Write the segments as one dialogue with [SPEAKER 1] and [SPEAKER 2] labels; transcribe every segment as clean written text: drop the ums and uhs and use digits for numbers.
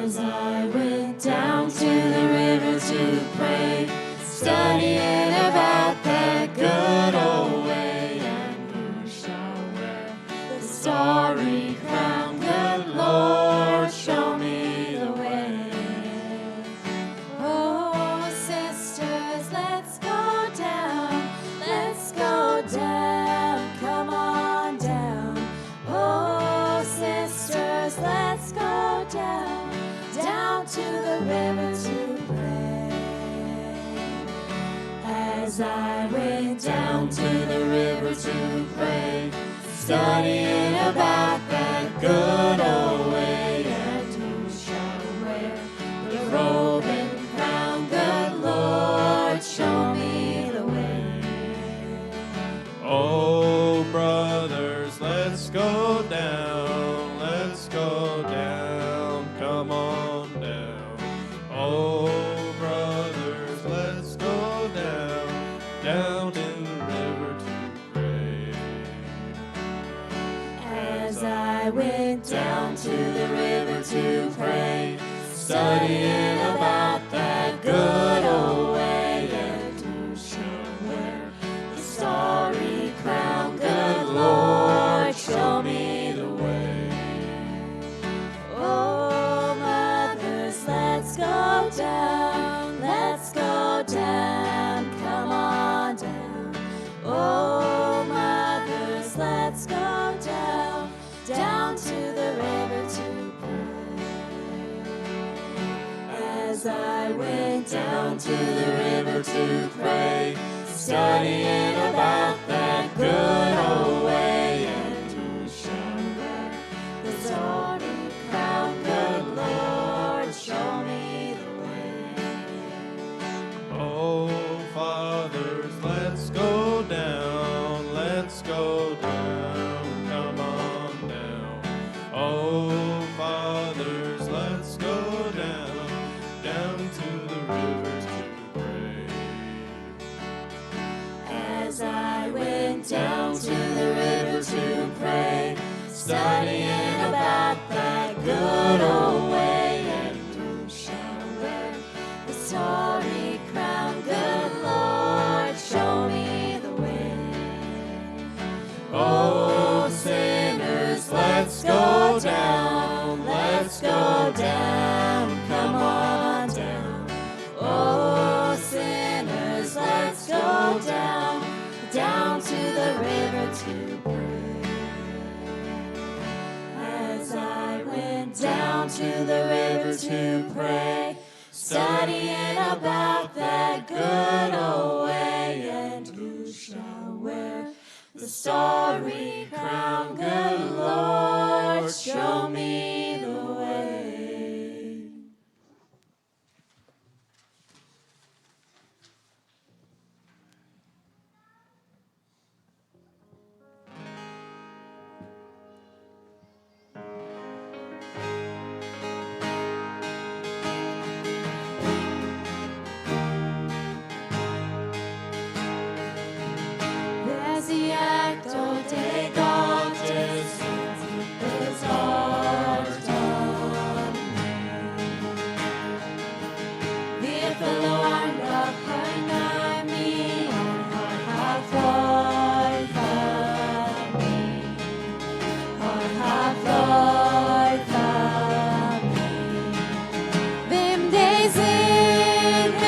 [SPEAKER 1] As I went down to the river to pray, studying about that good old way, and who shall wear the starry crown? Good Lord, show me the way. Oh, sisters, let's go down, come on down. Oh, sisters, let's go down to the river to pray. As I went down to the river to pray, studying about that good old way, and who shall wear the robe and crown? Good Lord, show me the way.
[SPEAKER 2] Oh, brothers, let's go down, come on down. Oh, brothers, let's go down in the river to pray.
[SPEAKER 1] As I went down to the river to pray, studying about that good old way, and who shall wear the starry crown? Good Lord, show me the way. Oh, mothers, let's go down, come on down. Oh, mothers, let's go down to the river to pray. As I went down to the river to pray, studying about that good old way, and who shall wear the starry crown? Good Lord, show me the way.
[SPEAKER 2] Oh, fathers, let's go down, come on down. Oh, fathers, let's go down to the river to pray.
[SPEAKER 1] As I went down to the river to pray, studying about that good old way, and who shall wear the starry crown? Good Lord, show me the way. Oh, sinners, let's go down, come on down. Oh, sinners, let's go down to the river to pray. As I went down to the river to pray, studying about that good old way, and who shall wear the starry crown? Good Lord, show me the way. There's the acto de Gottes, his heart on me. Wir verloren, doch keiner mir, har voll för mig, har voll för mig. Vem det sinner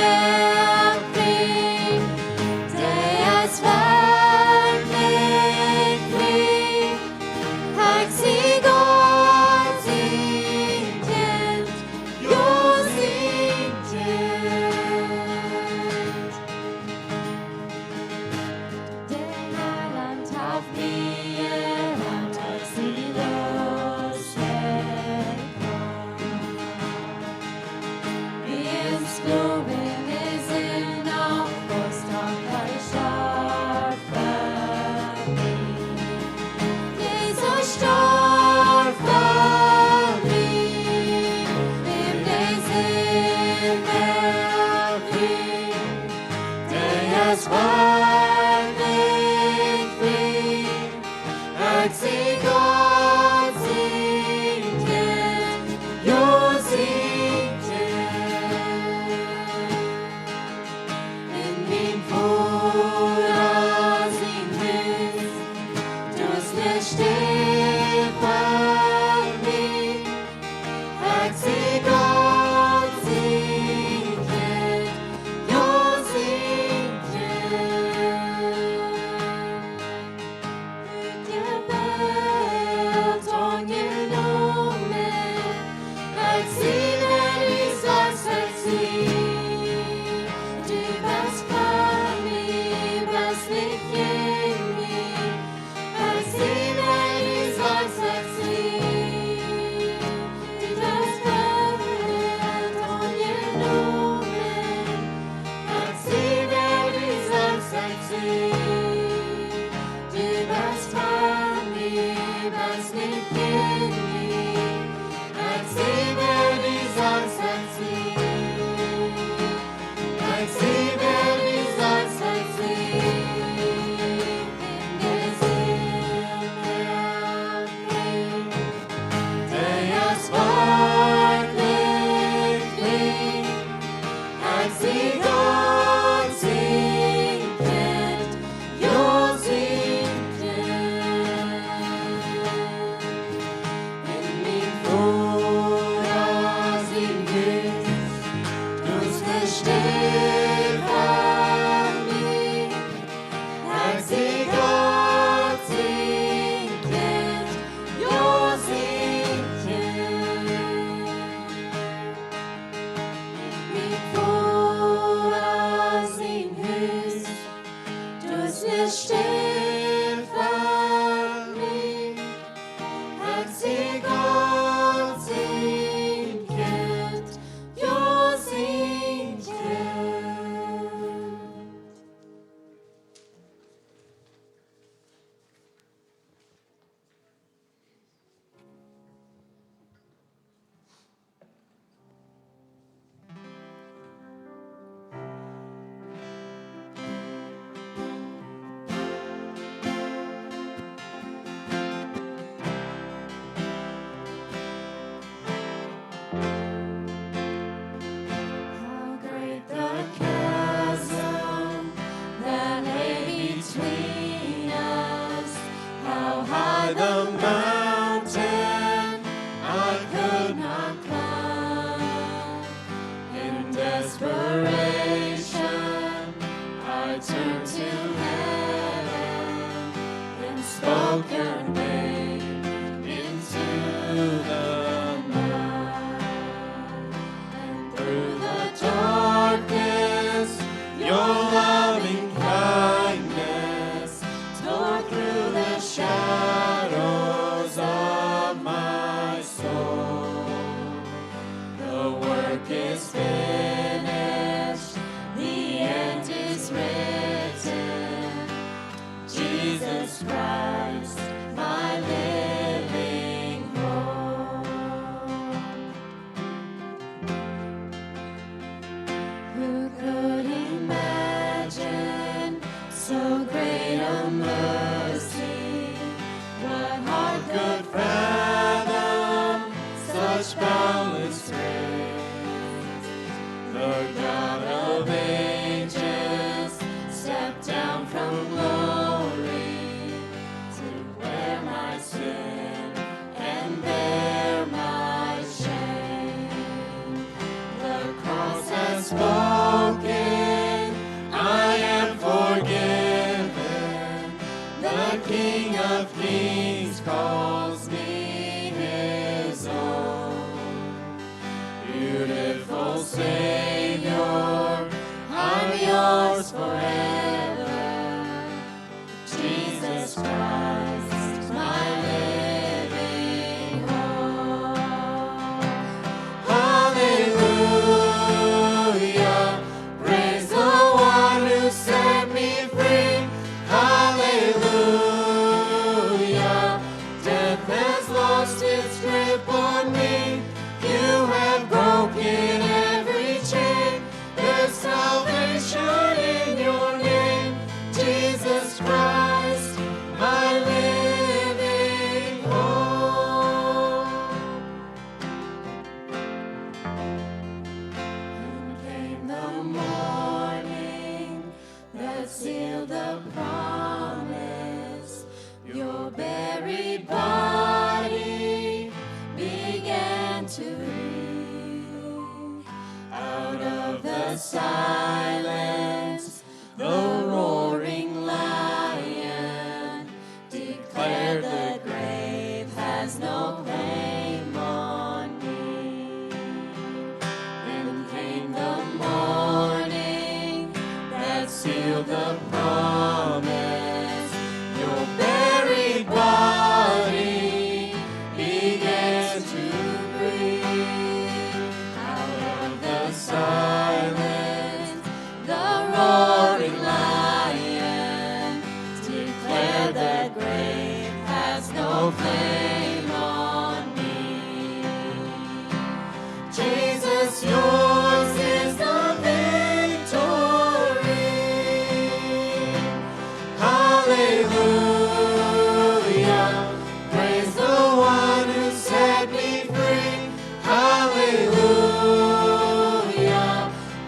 [SPEAKER 1] fri, det är svärd med fri. Här sig går sin tjänst, gör sin tjänst. Det här land haft mer, han tar sin röst His glory is enough, och starkare kär för mig. Jesus står för mig, vem det sinner fri. Det är svärd med fri, att se God sin tjänst, gör sin
[SPEAKER 2] by the mountain I could not
[SPEAKER 1] climb. In desperation, I turned to heaven and spoke your name into the night. And through the darkness, your loving kindness tore through the shadows of my soul. The work is finished, the end is written. Jesus Christ, my living hope. Who could imagine so great a mercy? What heart could fathom such boundless grace? The God of ages stepped down from glory to wear my sin and bear my shame. The cross has spoken, I am forgiven. The King of Kings calls me his own. Beautiful Savior, I'm yours forever. Jesus Christ, my living hope. Hallelujah, praise the one who set me free. Hallelujah, death has lost its grip on me. You have broken every chain. There's salvation in your name, Jesus Christ, my living hope. And came the morning that sealed the promise. Your buried body began to breathe. Out of the silence, the roaring lion declared the grave has no claim on me. Then came the morning that sealed the promise. Your buried body began to breathe. Out of the silence, the roaring lion declared the grave has no claim on me. Jesus, yours is the victory. Hallelujah, praise the one who set me free. Hallelujah,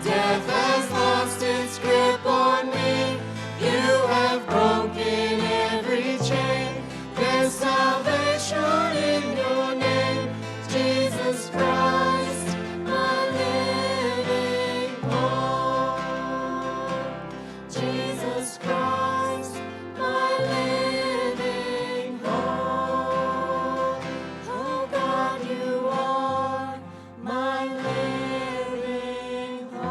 [SPEAKER 1] death has lost its grip on me. You have broken every chain. There's salvation in your name, Jesus Christ, my living hope. Jesus Christ, my living hope. Oh God, you are my living hope.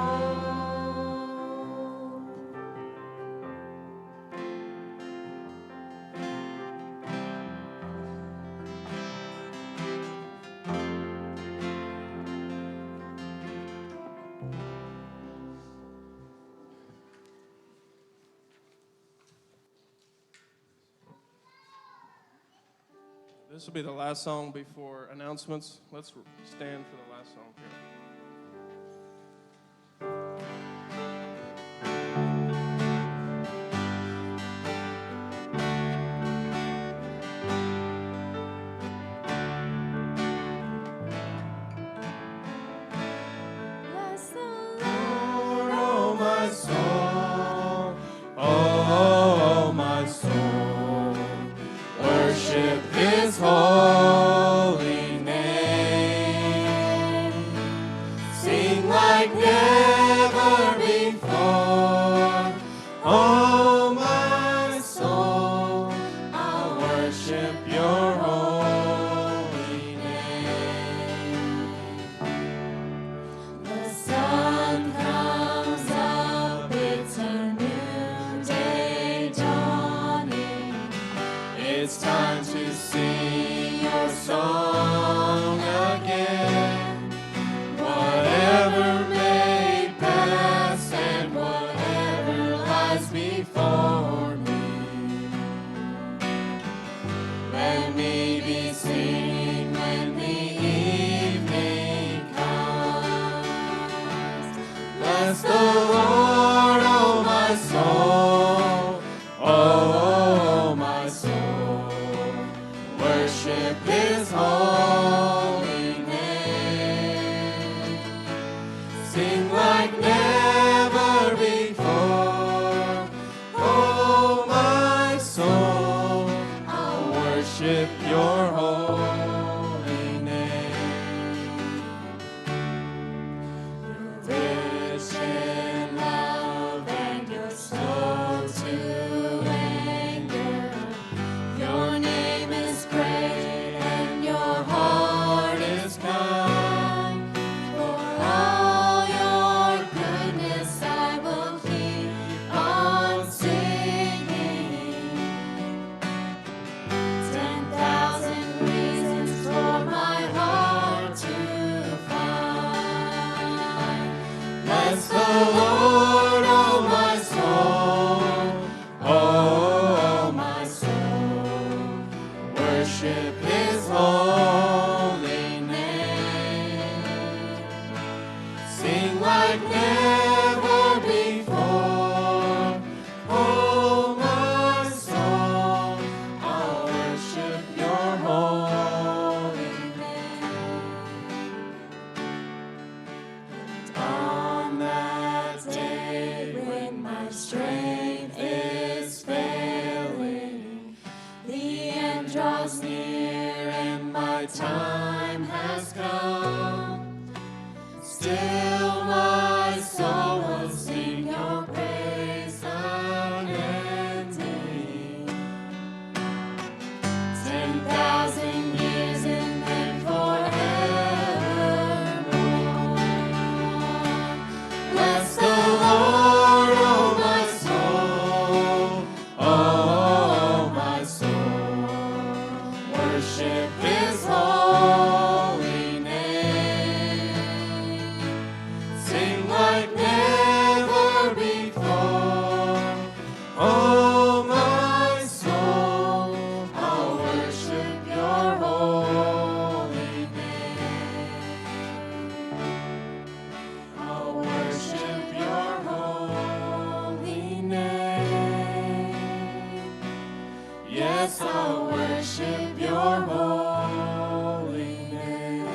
[SPEAKER 2] This will be the last song before announcements. Let's stand for the last song here.
[SPEAKER 1] Bless the
[SPEAKER 2] Lord,
[SPEAKER 1] Lord,
[SPEAKER 2] oh my soul, oh my soul, worship
[SPEAKER 1] worship His holy name. Sing like never before. Oh, my soul, I'll worship your holy name. The sun comes up, it's a new day dawning. It's time to sing your song again. Whatever may pass and whatever lies before me, let me be singing when the evening comes. Bless the Lord, oh my soul, oh my soul, worship His holy name. Sing like never before. Oh, my soul, I'll worship your holy name. You're rich in love and you're slow to anger. Your name is great and your heart is kind. For all your goodness I will keep on singing. 10,000 reasons for my heart to find. Bless the Lord, oh my soul, oh my soul, worship His holy name. Sing like never before. Oh, my soul, I'll worship your holy name. On that day when my strength is failing, the end draws near and my time has come. Still my soul will sing your praise unending. 10,000 years and then forevermore. Bless the Lord, oh my soul, oh my soul, worship His holy name. Sing like never before. Oh, my soul, I'll worship your holy name. I'll worship your holy name. Yes, I'll worship your holy name.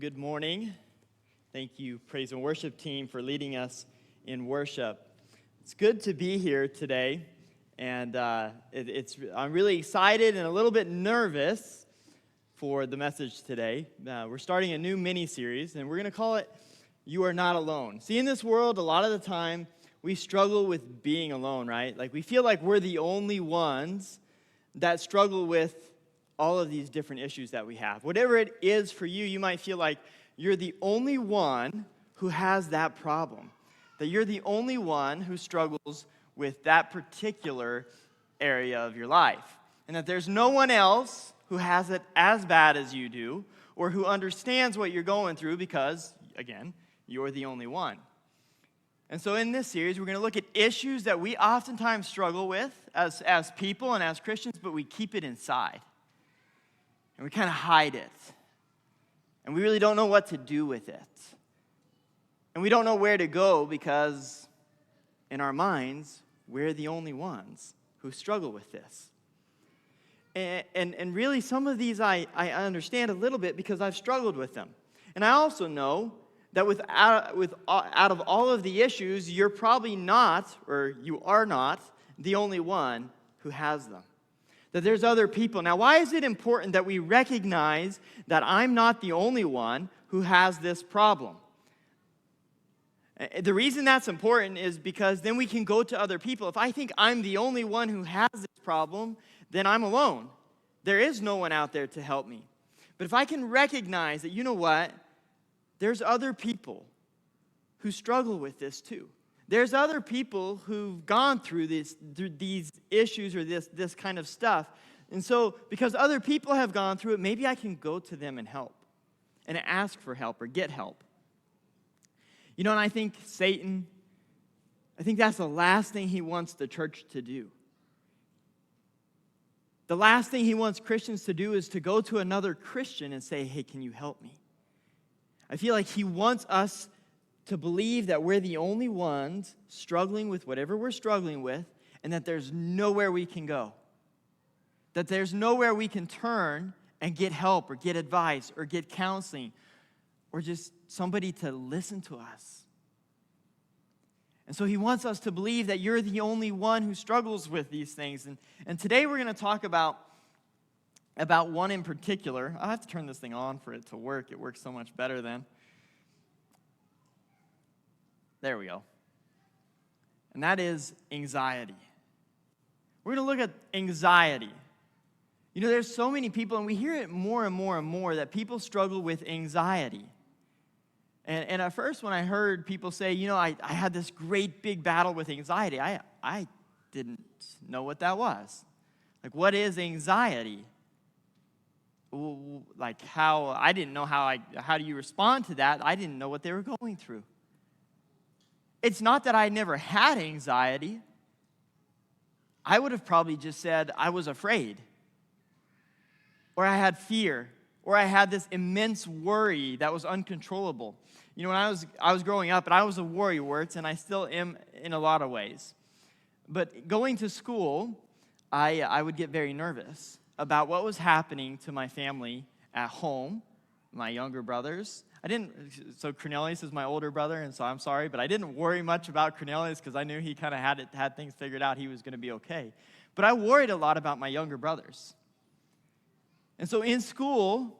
[SPEAKER 3] good morning. Thank you, praise and worship team, for leading us in worship. It's good to be here today, and I'm really excited and a little bit nervous for the message today. We're starting a new mini-series, and we're going to call it You Are Not Alone. See, in this world, a lot of the time, we struggle with being alone, right? Like, we feel like we're the only ones that struggle with all of these different issues that we have. Whatever it is for you, you might feel like you're the only one who has that problem, that you're the only one who struggles with that particular area of your life, and that there's no one else who has it as bad as you do or who understands what you're going through because, again, you're the only one. And so in this series, we're going to look at issues that we oftentimes struggle with as people and as Christians, but we keep it inside. And we kind of hide it. And we really don't know what to do with it. And we don't know where to go because in our minds, we're the only ones who struggle with this. And really, some of these I understand a little bit because I've struggled with them. And I also know that out of all of the issues, you're probably not, or you are not, the only one who has them. That there's other people. Now, why is it important that we recognize that I'm not the only one who has this problem? The reason that's important is because then we can go to other people. If I think I'm the only one who has this problem, then I'm alone. There is no one out there to help me. But if I can recognize that, you know what? There's other people who struggle with this too. There's other people who've gone through these issues or this kind of stuff. And so, because other people have gone through it, maybe I can go to them and help and ask for help or get help. You know, and I think Satan, that's the last thing he wants the church to do. The last thing he wants Christians to do is to go to another Christian and say, hey, can you help me? I feel like he wants us to believe that we're the only ones struggling with whatever we're struggling with, and that there's nowhere we can go. That there's nowhere we can turn and get help or get advice or get counseling or just somebody to listen to us. And so he wants us to believe that you're the only one who struggles with these things. And today we're going to talk about one in particular. I'll have to turn this thing on for it to work. It works so much better then. There we go. And that is anxiety. We're going to look at anxiety. You know, there's so many people, and we hear it more and more and more, that people struggle with anxiety. And at first when I heard people say, you know, I had this great big battle with anxiety, I didn't know what that was. Like, what is anxiety? Like, I didn't know how do you respond to that? I didn't know what they were going through. It's not that I never had anxiety. I would have probably just said I was afraid, or I had fear, or I had this immense worry that was uncontrollable. You know, when I was growing up, and I was a worrywart, and I still am in a lot of ways. But going to school, I would get very nervous about what was happening to my family at home, my younger brothers. So Cornelius is my older brother, and so I'm sorry, but I didn't worry much about Cornelius because I knew he kind of had things figured out. He was going to be okay. But I worried a lot about my younger brothers. And so in school,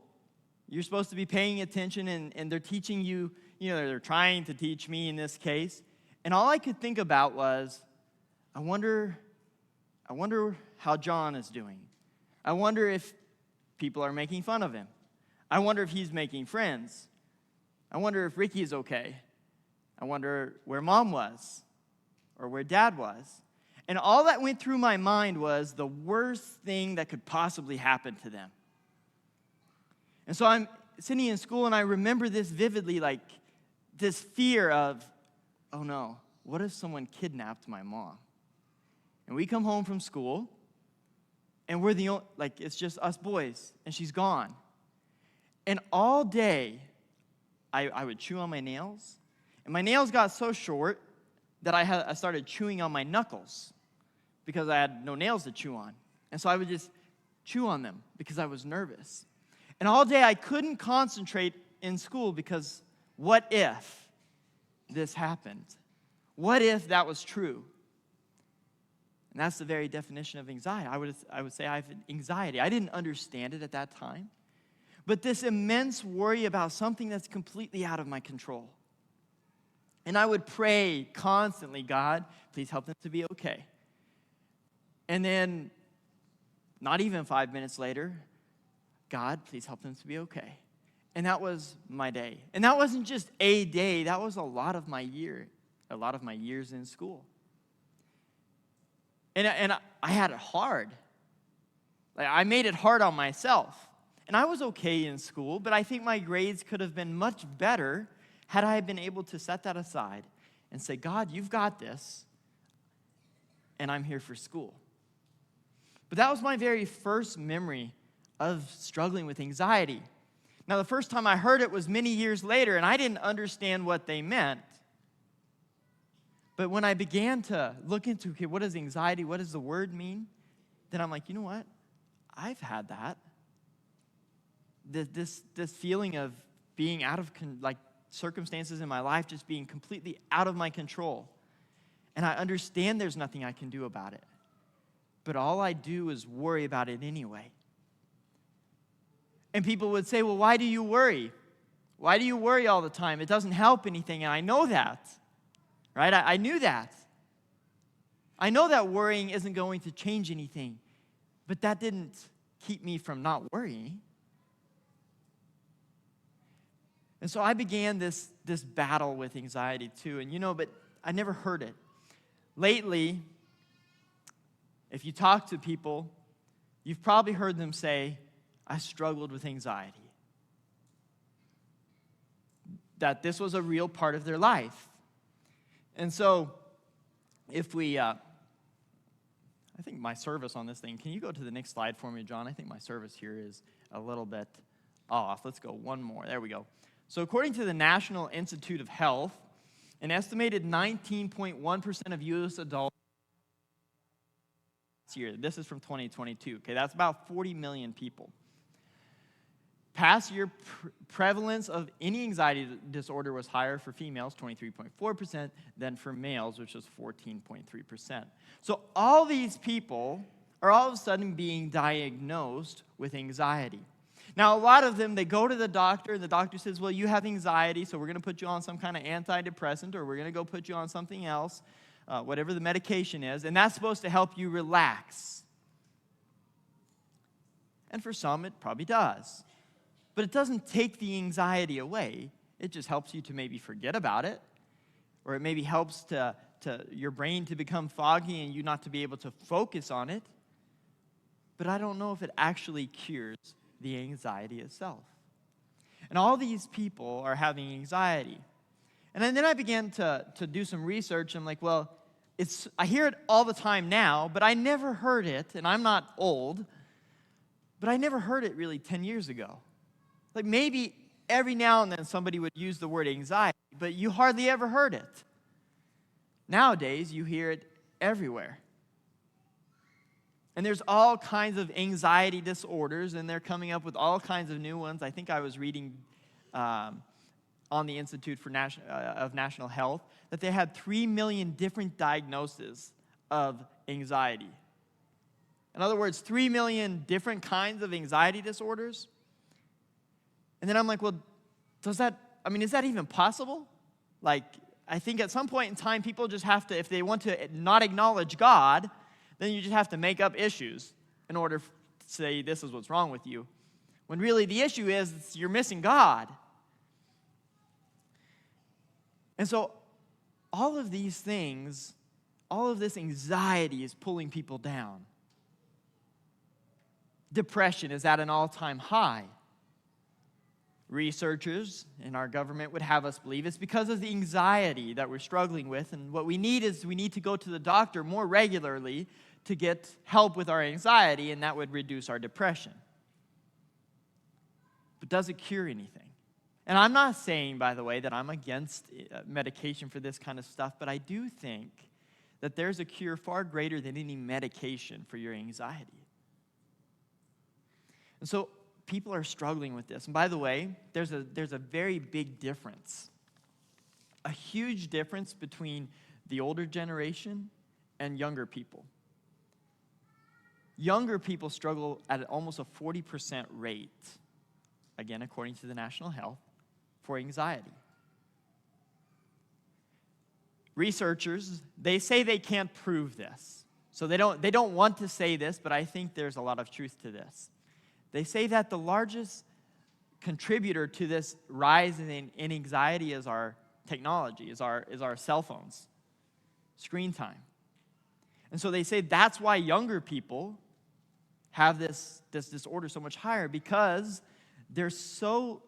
[SPEAKER 3] you're supposed to be paying attention, and they're teaching you, you know, they're trying to teach me in this case. And all I could think about was, I wonder how John is doing. I wonder if people are making fun of him. I wonder if he's making friends. I wonder if Ricky is okay. I wonder where mom was or where dad was. And all that went through my mind was the worst thing that could possibly happen to them. And so I'm sitting in school and I remember this vividly, like this fear of, oh no, what if someone kidnapped my mom? And we come home from school and we're the only, like it's just us boys and she's gone. And all day, I would chew on my nails. And my nails got so short that I started chewing on my knuckles because I had no nails to chew on. And so I would just chew on them because I was nervous. And all day I couldn't concentrate in school because what if this happened? What if that was true? And that's the very definition of anxiety. I would say I have anxiety. I didn't understand it at that time. But this immense worry about something that's completely out of my control. And I would pray constantly, God, please help them to be okay. And then, not even 5 minutes later, God, please help them to be okay. And that was my day. And that wasn't just a day, that was a lot of my years in school. And I had it hard. Like, I made it hard on myself. And I was okay in school, but I think my grades could have been much better had I been able to set that aside and say, God, you've got this, and I'm here for school. But that was my very first memory of struggling with anxiety. Now, the first time I heard it was many years later, and I didn't understand what they meant. But when I began to look into, okay, what is anxiety? What does the word mean? Then I'm like, you know what? I've had that. This feeling of being out of, circumstances in my life just being completely out of my control. And I understand there's nothing I can do about it. But all I do is worry about it anyway. And people would say, well, why do you worry? Why do you worry all the time? It doesn't help anything, and I know that. Right? I knew that. I know that worrying isn't going to change anything. But that didn't keep me from not worrying. And so I began this battle with anxiety too. And but I never heard it. Lately, if you talk to people, you've probably heard them say, I struggled with anxiety. That this was a real part of their life. And so, if we, I think my service on this thing, can you go to the next slide for me, John? I think my service here is a little bit off. Let's go one more. There we go. So according to the National Institute of Health, an estimated 19.1% of U.S. adults this is from 2022, okay, that's about 40 million people. Past year prevalence of any anxiety disorder was higher for females, 23.4%, than for males, which was 14.3%. So all these people are all of a sudden being diagnosed with anxiety. Now, a lot of them, they go to the doctor, and the doctor says, well, you have anxiety, so we're going to put you on some kind of antidepressant, or we're going to go put you on something else, whatever the medication is, and that's supposed to help you relax. And for some, it probably does. But it doesn't take the anxiety away. It just helps you to maybe forget about it, or it maybe helps to your brain to become foggy and you not to be able to focus on it. But I don't know if it actually cures the anxiety itself. And all these people are having anxiety. And then I began to do some research. I'm like, well, I hear it all the time now, but I never heard it, and I'm not old, but I never heard it really 10 years ago. Like maybe every now and then somebody would use the word anxiety, but you hardly ever heard it. Nowadays, you hear it everywhere. And there's all kinds of anxiety disorders, and they're coming up with all kinds of new ones. I think I was reading on the Institute for National Health that they had 3 million different diagnoses of anxiety. In other words, 3 million different kinds of anxiety disorders. And then I'm like, well, is that even possible? Like, I think at some point in time, people just have to, if they want to not acknowledge God, then you just have to make up issues in order to say this is what's wrong with you. When really the issue is you're missing God. And so all of these things, all of this anxiety is pulling people down. Depression is at an all-time high. Researchers in our government would have us believe it's because of the anxiety that we're struggling with, and what we need to go to the doctor more regularly to get help with our anxiety, and that would reduce our depression. But does it cure anything? And I'm not saying, by the way, that I'm against medication for this kind of stuff, but I do think that there's a cure far greater than any medication for your anxiety. And so people are struggling with this. And by the way, there's a very big difference, a huge difference between the older generation and younger people. Younger people struggle at almost a 40% rate, again, according to the National Health, for anxiety. Researchers, they say they can't prove this. So they don't want to say this, but I think there's a lot of truth to this. They say that the largest contributor to this rise in anxiety is our technology, is our cell phones, screen time. And so they say that's why younger people have this disorder so much higher, because they're so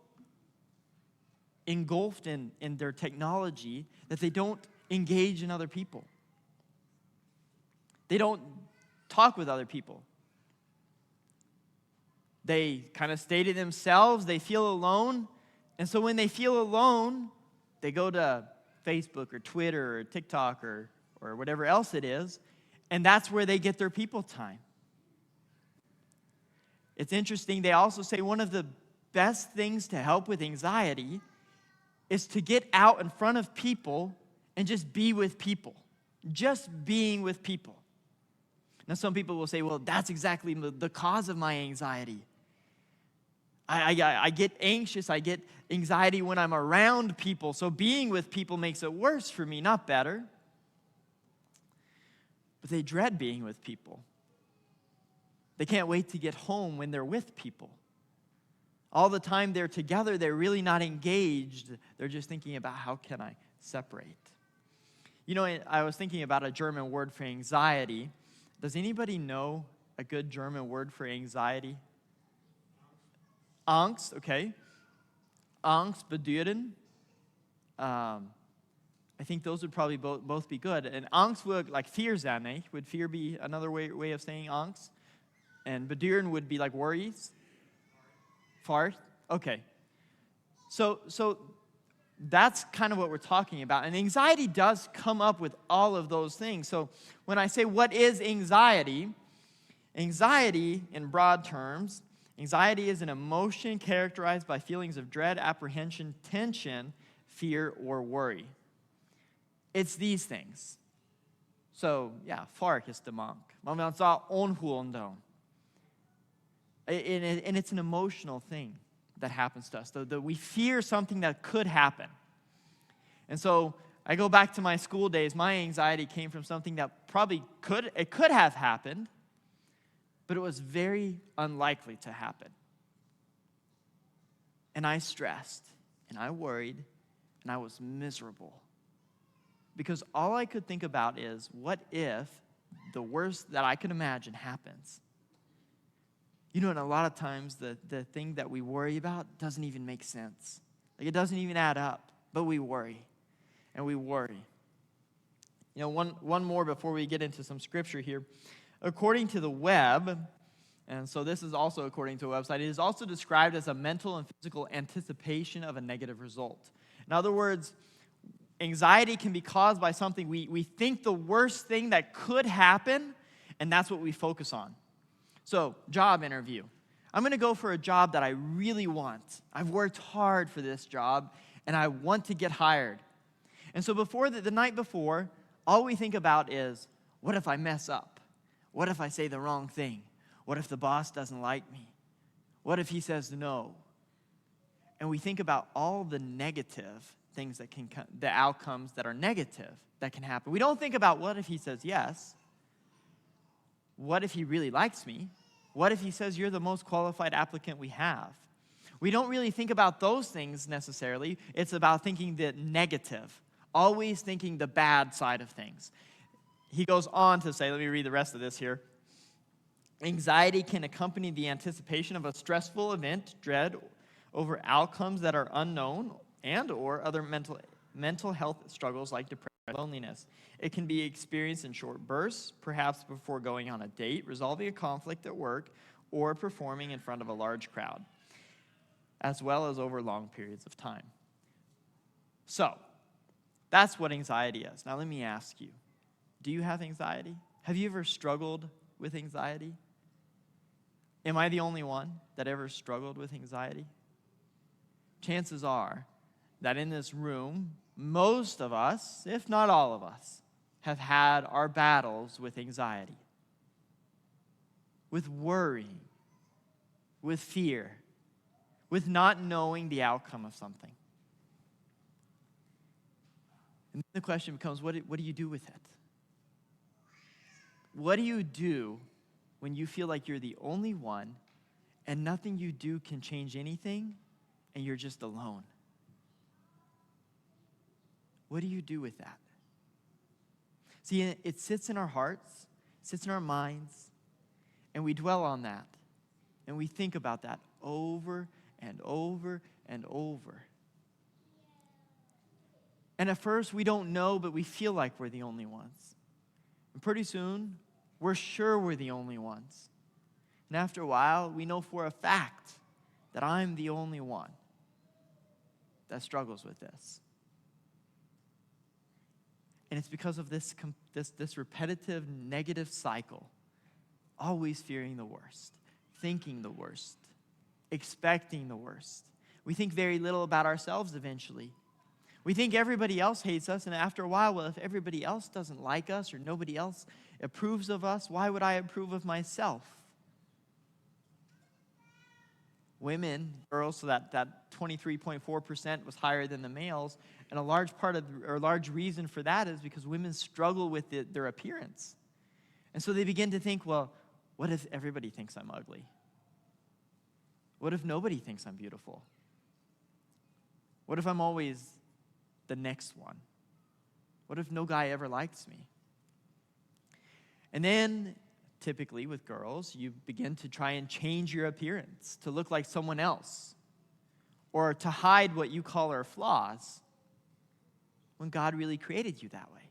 [SPEAKER 3] engulfed in their technology that they don't engage in other people. They don't talk with other people. They kind of stay to themselves. They feel alone. And so when they feel alone, they go to Facebook or Twitter or TikTok or whatever else it is, and that's where they get their people time. It's interesting, they also say one of the best things to help with anxiety is to get out in front of people and just be with people. Just being with people. Now, some people will say, well, that's exactly the cause of my anxiety. I get anxious, I get anxiety when I'm around people, so being with people makes it worse for me, not better. But they dread being with people. They can't wait to get home when they're with people. All the time they're together, they're really not engaged. They're just thinking about how can I separate. You know, I was thinking about a German word for anxiety. Does anybody know a good German word for anxiety? Angst, okay. Angst, bedeuren. I think those would probably both be good. And Angst would, like Vierzeinig, would fear be another way of saying Angst? And bedeuren would be like worries? Fart? Okay. So that's kind of what we're talking about. And anxiety does come up with all of those things. So when I say what is anxiety, anxiety in broad terms, anxiety is an emotion characterized by feelings of dread, apprehension, tension, fear, or worry. It's these things. So, yeah, vark is de monk. Man vill säga onhunden. And it's an emotional thing that happens to us. That we fear something that could happen. And so I go back to my school days. My anxiety came from something that probably could have happened, but it was very unlikely to happen. And I stressed, and I worried, and I was miserable. Because all I could think about is, what if the worst that I could imagine happens? You know, and a lot of times the thing that we worry about doesn't even make sense. Like, it doesn't even add up, but we worry, and we worry. You know, one more before we get into some scripture here. According to the web, and so this is also according to a website, it is also described as a mental and physical anticipation of a negative result. In other words, anxiety can be caused by something we think the worst thing that could happen, and that's what we focus on. So, job interview. I'm going to go for a job that I really want. I've worked hard for this job, and I want to get hired. And so before the night before, all we think about is, what if I mess up? What if I say the wrong thing? What if the boss doesn't like me? What if he says no? And we think about all the negative things that can come, the outcomes that are negative that can happen. We don't think about, what if he says yes? What if he really likes me? What if he says you're the most qualified applicant we have? We don't really think about those things necessarily. It's about thinking the negative, always thinking the bad side of things. He goes on to say, let me read the rest of this here. Anxiety can accompany the anticipation of a stressful event, dread over outcomes that are unknown, and or other mental health struggles like depression and loneliness. It can be experienced in short bursts, perhaps before going on a date, resolving a conflict at work, or performing in front of a large crowd, as well as over long periods of time. So, that's what anxiety is. Now let me ask you, do you have anxiety? Have you ever struggled with anxiety? Am I the only one that ever struggled with anxiety? Chances are that in this room, most of us, if not all of us, have had our battles with anxiety, with worrying, with fear, with not knowing the outcome of something. And the question becomes, what do you do with it? What do you do when you feel like you're the only one and nothing you do can change anything and you're just alone? What do you do with that? See, it sits in our hearts, sits in our minds, and we dwell on that. And we think about that over and over and over. And at first, we don't know, but we feel like we're the only ones. And pretty soon, we're sure we're the only ones. And after a while, we know for a fact that I'm the only one that struggles with this. And it's because of this repetitive negative cycle, always fearing the worst, thinking the worst, expecting the worst. We think very little about ourselves eventually. We think everybody else hates us, and after a while, well, if everybody else doesn't like us or nobody else approves of us, why would I approve of myself? Women, girls, so that 23.4% was higher than the males, and a large reason for that is because women struggle with their appearance. And so they begin to think, well, what if everybody thinks I'm ugly? What if nobody thinks I'm beautiful? What if I'm always the next one? What if no guy ever likes me? And then, typically with girls, you begin to try and change your appearance to look like someone else or to hide what you call are flaws when God really created you that way.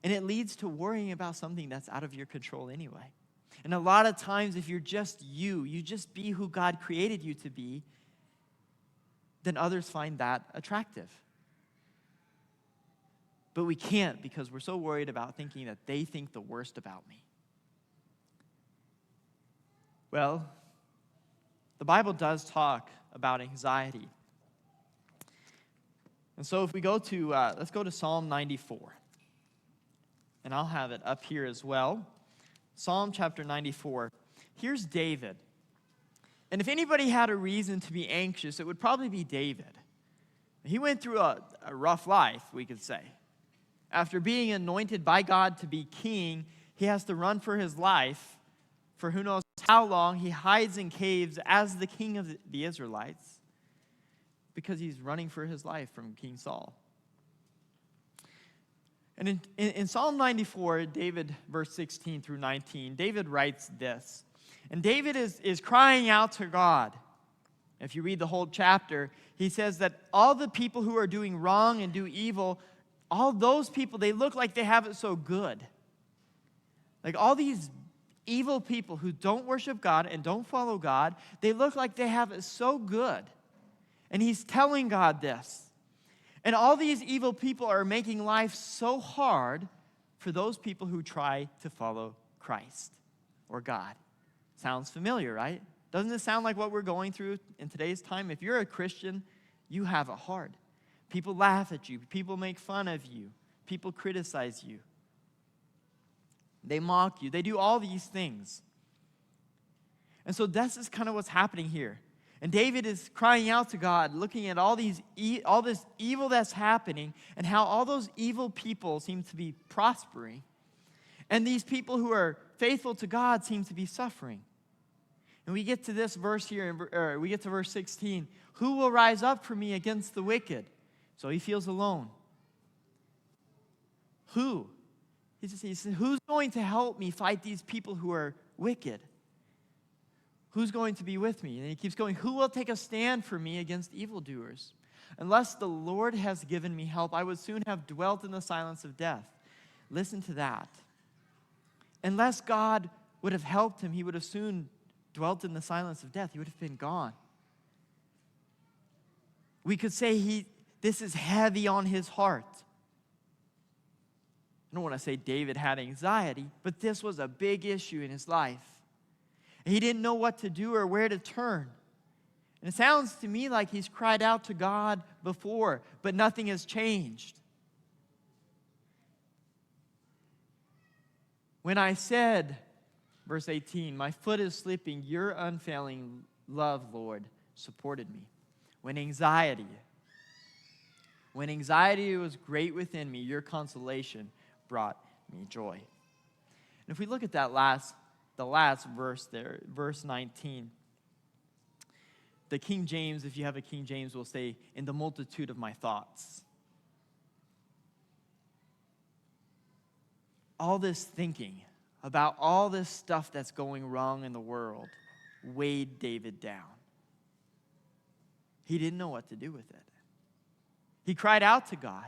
[SPEAKER 3] And it leads to worrying about something that's out of your control anyway. And a lot of times, if you're just you just be who God created you to be, then others find that attractive. But we can't because we're so worried about thinking that they think the worst about me. Well, the Bible does talk about anxiety. And so if we go to, let's go to Psalm 94. And I'll have it up here as well. Psalm chapter 94. Here's David. And if anybody had a reason to be anxious, it would probably be David. He went through a rough life, we could say. After being anointed by God to be king, he has to run for his life for who knows how long. He hides in caves as the king of the Israelites because he's running for his life from King Saul. And in Psalm 94, David, verse 16 through 19, David writes this. And David is crying out to God. If you read the whole chapter, he says that all the people who are doing wrong and do evil, all those people, they look like they have it so good. Like all these evil people who don't worship God and don't follow God, they look like they have it so good. And he's telling God this. And all these evil people are making life so hard for those people who try to follow Christ or God. Sounds familiar, right? Doesn't it sound like what we're going through in today's time? If you're a Christian, you have it hard. People laugh at you. People make fun of you. People criticize you. They mock you. They do all these things. And so this is kind of what's happening here. And David is crying out to God, looking at all this evil that's happening and how all those evil people seem to be prospering. And these people who are faithful to God seem to be suffering. And we get to this verse here, we get to verse 16. Who will rise up for me against the wicked? So he feels alone. Who? He says, who's going to help me fight these people who are wicked? Who's going to be with me? And he keeps going, who will take a stand for me against evildoers? Unless the Lord has given me help, I would soon have dwelt in the silence of death. Listen to that. Unless God would have helped him, he would have soon dwelt in the silence of death. He would have been gone. We could say this is heavy on his heart. I don't want to say David had anxiety, but this was a big issue in his life. He didn't know what to do or where to turn. And it sounds to me like he's cried out to God before, but nothing has changed. When I said, verse 18, my foot is slipping, your unfailing love, Lord, supported me. When anxiety was great within me, your consolation brought me joy. And if we look at the last verse there, verse 19, the King James, if you have a King James, will say, in the multitude of my thoughts. All this thinking about all this stuff that's going wrong in the world weighed David down. He didn't know what to do with it. He cried out to God,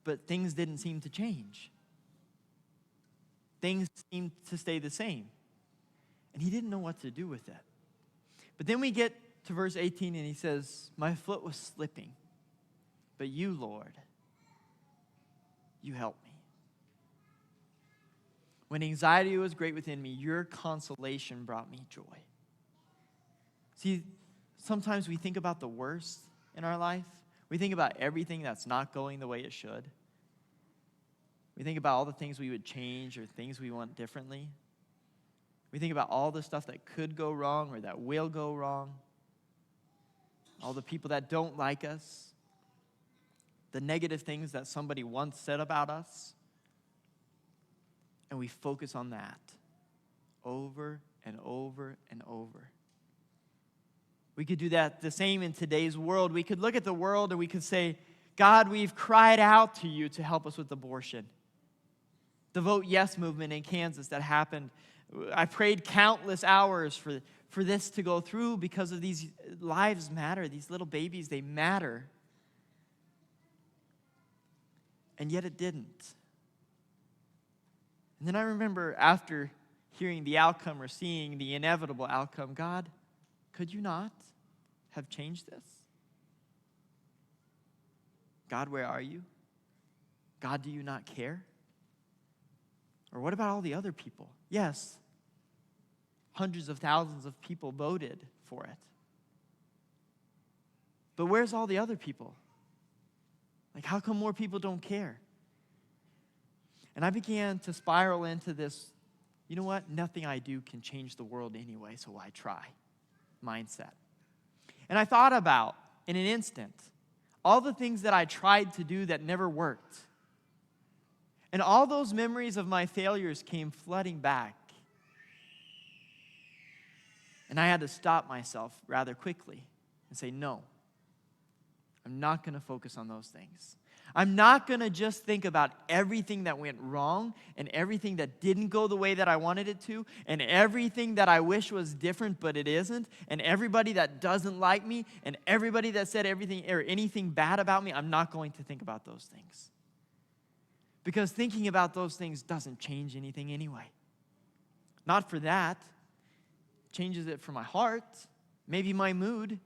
[SPEAKER 3] but things didn't seem to change. Things seemed to stay the same, and he didn't know what to do with it. But then we get to verse 18, and he says, my foot was slipping, but you, Lord, you helped me. When anxiety was great within me, your consolation brought me joy. See, sometimes we think about the worst in our life. We think about everything that's not going the way it should. We think about all the things we would change or things we want differently. We think about all the stuff that could go wrong or that will go wrong. All the people that don't like us. The negative things that somebody once said about us. And we focus on that over and over and over. We could do that the same in today's world. We could look at the world and we could say, God, we've cried out to you to help us with abortion. The Vote Yes movement in Kansas that happened, I prayed countless hours for this to go through because of these lives matter. These little babies, they matter. And yet it didn't. And then I remember after hearing the outcome or seeing the inevitable outcome, God, could you not have changed this? God, where are you? God, do you not care? Or what about all the other people? Yes, hundreds of thousands of people voted for it. But where's all the other people? Like, how come more people don't care? And I began to spiral into this, you know what? Nothing I do can change the world anyway, so why try? Mindset. And I thought about, in an instant, all the things that I tried to do that never worked. And all those memories of my failures came flooding back. And I had to stop myself rather quickly and say, no, I'm not going to focus on those things. I'm not going to just think about everything that went wrong and everything that didn't go the way that I wanted it to and everything that I wish was different but it isn't and everybody that doesn't like me and everybody that said everything or anything bad about me. I'm not going to think about those things. Because thinking about those things doesn't change anything anyway. Not for that. It changes it for my heart, maybe my mood.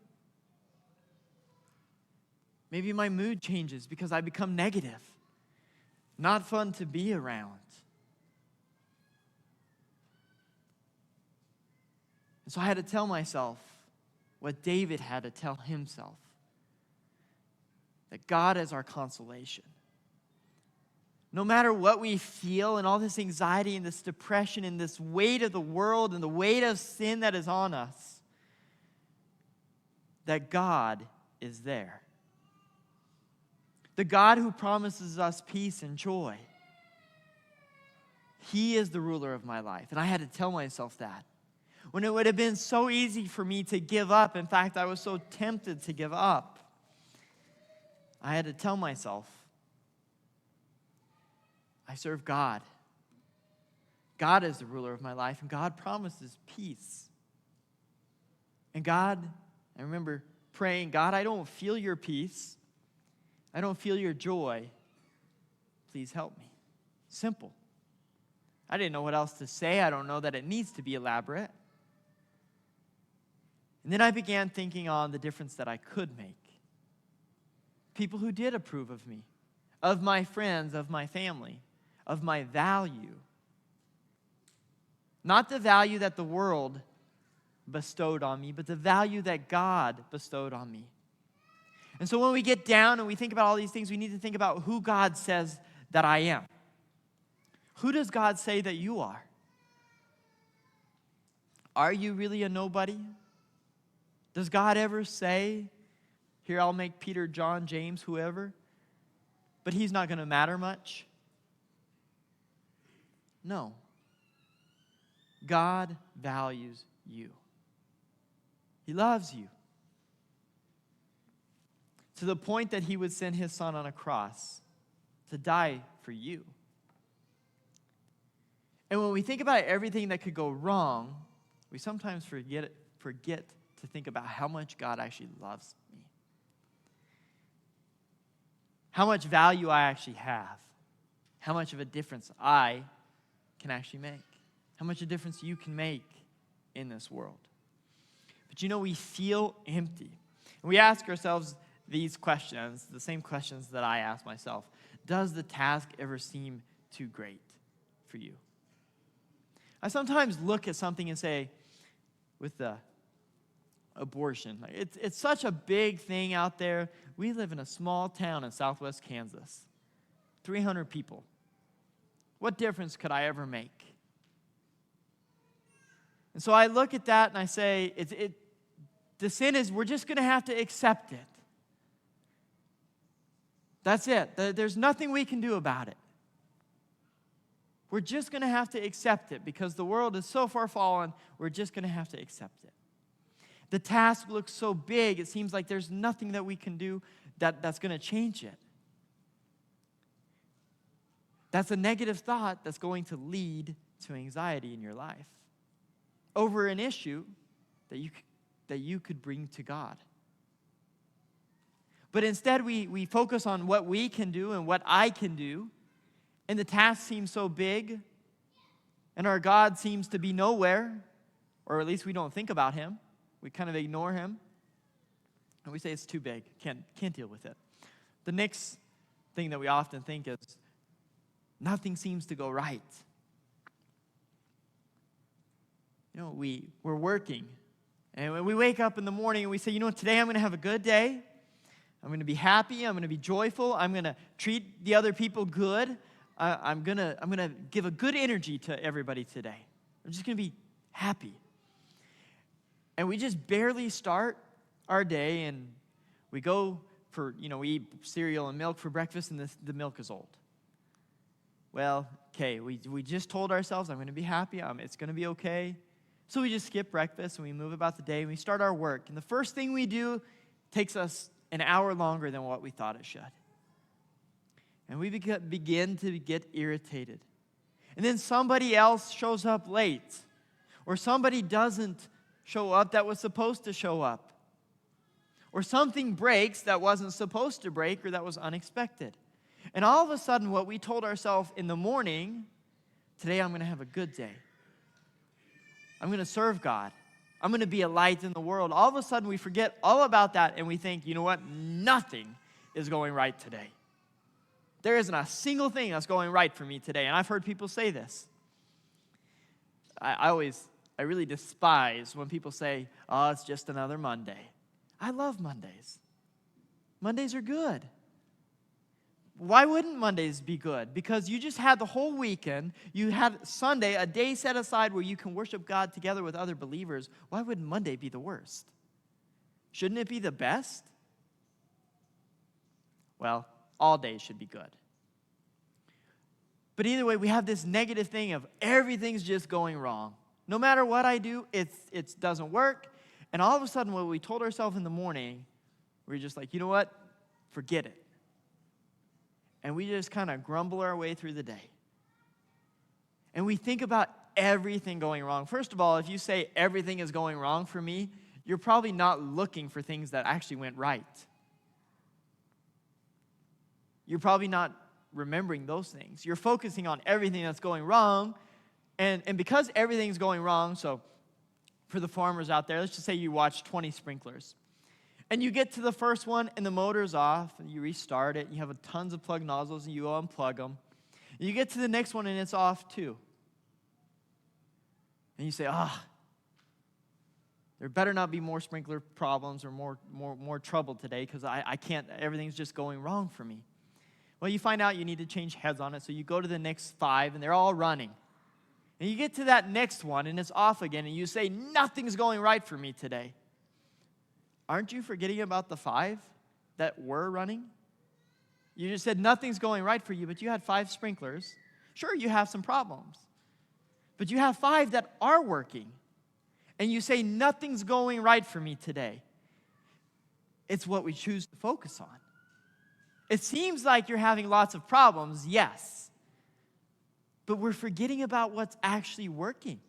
[SPEAKER 3] Maybe my mood changes because I become negative. Not fun to be around. And so I had to tell myself what David had to tell himself. That God is our consolation. No matter what we feel and all this anxiety and this depression and this weight of the world and the weight of sin that is on us, that God is there. The God who promises us peace and joy. He is the ruler of my life. And I had to tell myself that. When it would have been so easy for me to give up. In fact, I was so tempted to give up. I had to tell myself, I serve God. God is the ruler of my life, and God promises peace. And God, I remember praying, God, I don't feel your peace. I don't feel your joy. Please help me. Simple. I didn't know what else to say. I don't know that it needs to be elaborate. And then I began thinking on the difference that I could make. People who did approve of me, of my friends, of my family, of my value. Not the value that the world bestowed on me, but the value that God bestowed on me. And so when we get down and we think about all these things, we need to think about who God says that I am. Who does God say that you are? Are you really a nobody? Does God ever say, here, I'll make Peter, John, James, whoever, but he's not going to matter much? No. God values you. He loves you. To the point that he would send his son on a cross to die for you. And when we think about everything that could go wrong, we sometimes forget to think about how much God actually loves me. How much value I actually have. How much of a difference I can actually make. How much a difference you can make in this world. But we feel empty. And we ask ourselves these questions, the same questions that I ask myself. Does the task ever seem too great for you? I sometimes look at something and say, with the abortion, it's such a big thing out there. We live in a small town in southwest Kansas, 300 people. What difference could I ever make? And so I look at that and I say, the sin is we're just going to have to accept it. That's it. There's nothing we can do about it. We're just going to have to accept it because the world is so far fallen, we're just going to have to accept it. The task looks so big, it seems like there's nothing that we can do that's going to change it. That's a negative thought that's going to lead to anxiety in your life over an issue that you could bring to God. But instead, we focus on what we can do and what I can do, and the task seems so big, and our God seems to be nowhere, or at least we don't think about him. We kind of ignore him, and we say it's too big, can't deal with it. The next thing that we often think is, nothing seems to go right. We're working, and when we wake up in the morning and we say, today I'm going to have a good day. I'm going to be happy. I'm going to be joyful. I'm going to treat the other people good. I'm going to give a good energy to everybody today. I'm just going to be happy. And we just barely start our day, and we go for, we eat cereal and milk for breakfast, and the milk is old. Well, okay, we just told ourselves, I'm going to be happy. It's going to be okay. So we just skip breakfast, and we move about the day, and we start our work. And the first thing we do takes us an hour longer than what we thought it should. And we begin to get irritated. And then somebody else shows up late. Or somebody doesn't show up that was supposed to show up. Or something breaks that wasn't supposed to break or that was unexpected. And all of a sudden, what we told ourselves in the morning, today I'm going to have a good day. I'm going to serve God. I'm going to be a light in the world. All of a sudden, we forget all about that, and we think, you know what? Nothing is going right today. There isn't a single thing that's going right for me today. And I've heard people say this. I really despise when people say, oh, it's just another Monday. I love Mondays. Mondays are good. Why wouldn't Mondays be good? Because you just had the whole weekend. You had Sunday, a day set aside where you can worship God together with other believers. Why wouldn't Monday be the worst? Shouldn't it be the best? Well, all days should be good. But either way, we have this negative thing of everything's just going wrong. No matter what I do, it doesn't work. And all of a sudden, when we told ourselves in the morning, we're just like, you know what? Forget it. And we just kind of grumble our way through the day. And we think about everything going wrong. First of all, if you say everything is going wrong for me, you're probably not looking for things that actually went right. You're probably not remembering those things. You're focusing on everything that's going wrong. And because everything's going wrong, so for the farmers out there, let's just say you watch 20 sprinklers. And you get to the first one, and the motor's off, and you restart it. You have tons of plug nozzles, and you unplug them. And you get to the next one, and it's off too. And you say, there better not be more sprinkler problems or more trouble today because I can't, everything's just going wrong for me. Well, you find out you need to change heads on it, so you go to the next 5, and they're all running. And you get to that next one, and it's off again, and you say, nothing's going right for me today. Aren't you forgetting about the 5 that were running? You just said nothing's going right for you, but you had 5 sprinklers. Sure, you have some problems, but you have 5 that are working. And you say, nothing's going right for me today. It's what we choose to focus on. It seems like you're having lots of problems, yes. But we're forgetting about what's actually working.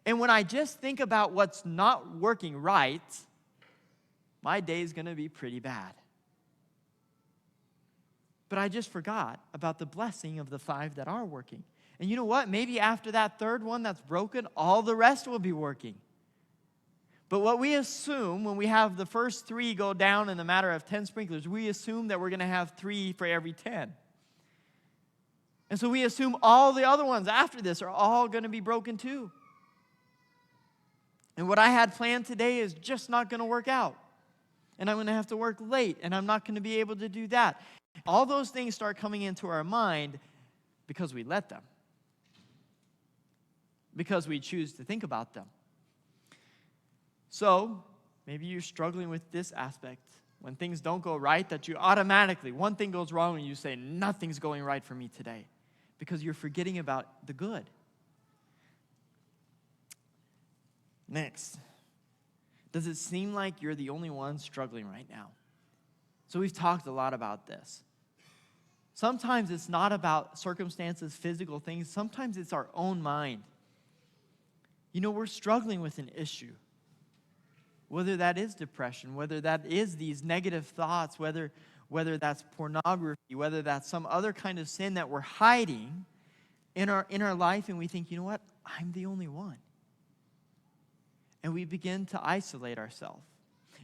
[SPEAKER 3] And when I just think about what's not working right, my day is going to be pretty bad. But I just forgot about the blessing of the 5 that are working. And you know what? Maybe after that third one that's broken, all the rest will be working. But what we assume when we have the first 3 go down in the matter of 10 sprinklers, we assume that we're going to have 3 for every 10. And so we assume all the other ones after this are all going to be broken too. And what I had planned today is just not going to work out. And I'm going to have to work late, and I'm not going to be able to do that. All those things start coming into our mind because we let them. Because we choose to think about them. So, maybe you're struggling with this aspect. When things don't go right, that you automatically, one thing goes wrong and you say, nothing's going right for me today. Because you're forgetting about the good. Next, does it seem like you're the only one struggling right now? So we've talked a lot about this. Sometimes it's not about circumstances, physical things. Sometimes it's our own mind. You know, we're struggling with an issue. Whether that is depression, whether that is these negative thoughts, whether that's pornography, whether that's some other kind of sin that we're hiding in our life, and we think, you know what, I'm the only one. And we begin to isolate ourselves.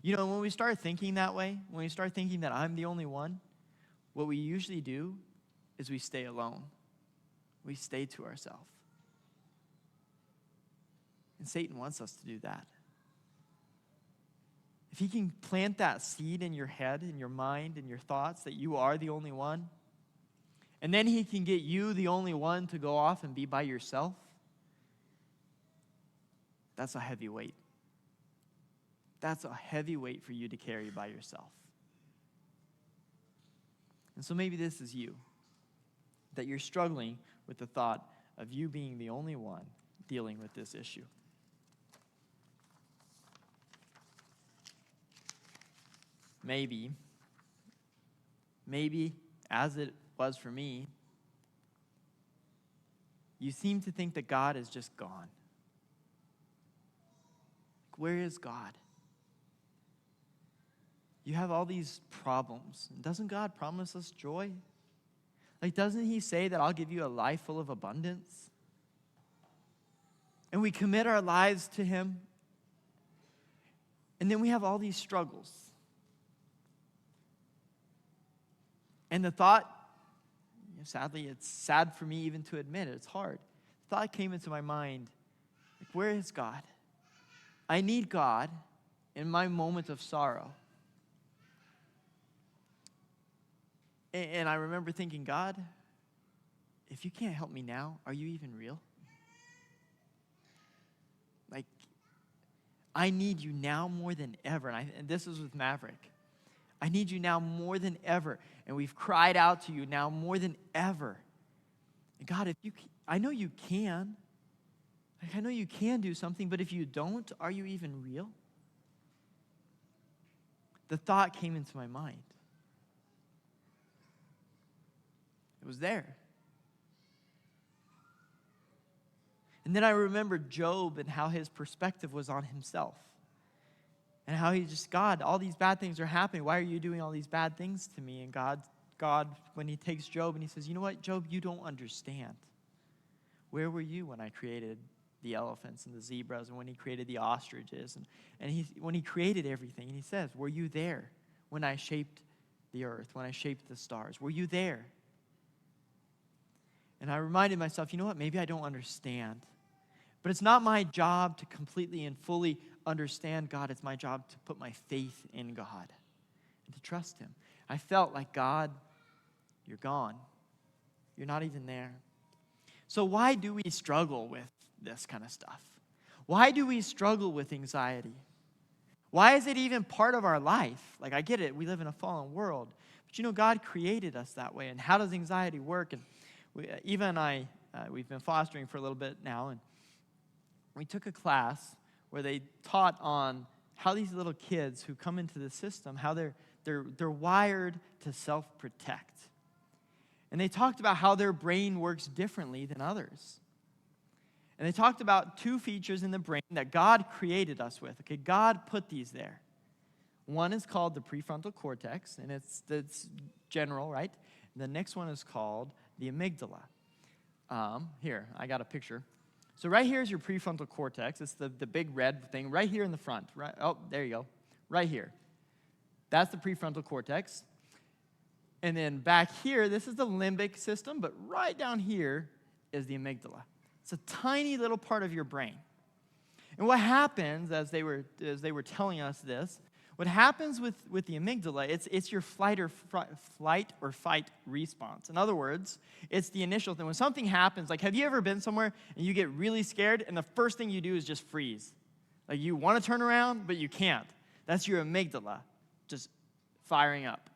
[SPEAKER 3] You know, when we start thinking that way, when we start thinking that I'm the only one, what we usually do is we stay alone. We stay to ourselves. And Satan wants us to do that. If he can plant that seed in your head, in your mind, in your thoughts, that you are the only one, and then he can get you the only one to go off and be by yourself, that's a heavy weight. That's a heavy weight for you to carry by yourself. And so maybe this is you, that you're struggling with the thought of you being the only one dealing with this issue. Maybe, as it was for me, you seem to think that God is just gone. Where is God? You have all these problems. Doesn't God promise us joy? Like, doesn't he say that I'll give you a life full of abundance? And we commit our lives to him. And then we have all these struggles. And the thought, sadly, it's sad for me even to admit it. It's hard. The thought came into my mind, like, where is God? I need God in my moment of sorrow. And I remember thinking, God, if you can't help me now, are you even real? Like, I need you now more than ever. And this is with Maverick. I need you now more than ever. And we've cried out to you now more than ever. And God, I know you can. Like, I know you can do something, but if you don't, are you even real? The thought came into my mind. It was there. And then I remembered Job and how his perspective was on himself. And how he just, God, all these bad things are happening. Why are you doing all these bad things to me? And God, when he takes Job and he says, you know what, Job, you don't understand. Where were you when I created the elephants and the zebras and when he created the ostriches? And when he created everything, and he says, were you there when I shaped the earth, when I shaped the stars? Were you there? And I reminded myself, you know what, maybe I don't understand. But it's not my job to completely and fully understand God. It's my job to put my faith in God and to trust him. I felt like, God, you're gone. You're not even there. So why do we struggle with this kind of stuff? Why do we struggle with anxiety? Why is it even part of our life? Like, I get it. We live in a fallen world. But God created us that way. And how does anxiety work? And Eva and I, we've been fostering for a little bit now. And we took a class where they taught on how these little kids who come into the system, how they're wired to self-protect. And they talked about how their brain works differently than others. And they talked about two features in the brain that God created us with. Okay, God put these there. One is called the prefrontal cortex, and it's general, right? And the next one is called the amygdala. Here, I got a picture. So right here is your prefrontal cortex. It's the big red thing right here in the front. Right? Oh, there you go. Right here. That's the prefrontal cortex. And then back here, this is the limbic system, but right down here is the amygdala. It's a tiny little part of your brain. And what happens, as they were telling us this, what happens with the amygdala, it's your flight or fight response. In other words, it's the initial thing. When something happens, like, have you ever been somewhere and you get really scared and the first thing you do is just freeze? Like, you want to turn around, but you can't. That's your amygdala just firing up.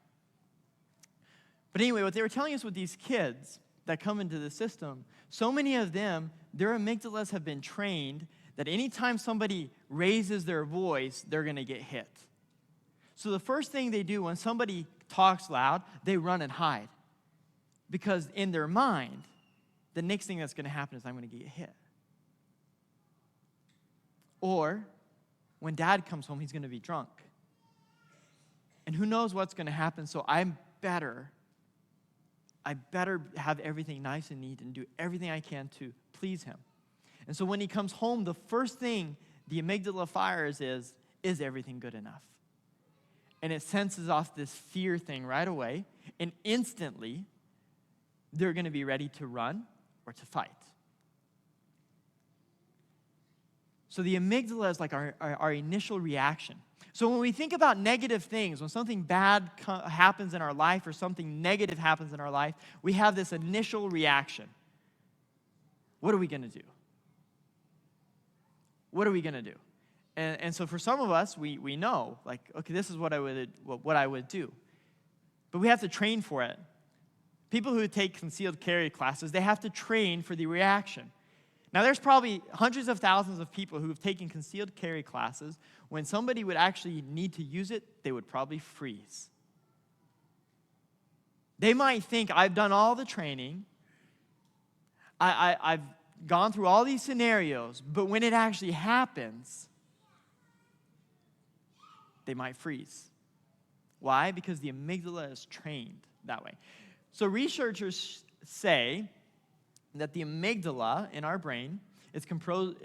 [SPEAKER 3] But anyway, what they were telling us with these kids that come into the system, so many of them, their amygdalas have been trained that anytime somebody raises their voice, they're going to get hit. So the first thing they do when somebody talks loud, they run and hide. Because in their mind, the next thing that's going to happen is I'm going to get hit. Or when dad comes home, he's going to be drunk. And who knows what's going to happen, so I better have everything nice and neat and do everything I can to please him. And so when he comes home, the first thing the amygdala fires is everything good enough? And it senses off this fear thing right away, and instantly, they're going to be ready to run or to fight. So the amygdala is like our initial reaction. So when we think about negative things, when something bad happens in our life or something negative happens in our life, we have this initial reaction. What are we going to do? What are we going to do? And so for some of us, we know, like, okay, this is what I would do. But we have to train for it. People who take concealed carry classes, they have to train for the reaction. Now, there's probably hundreds of thousands of people who have taken concealed carry classes. When somebody would actually need to use it, they would probably freeze. They might think, I've done all the training. I've gone through all these scenarios. But when it actually happens, they might freeze. Why? Because the amygdala is trained that way. So researchers say that the amygdala in our brain is comprised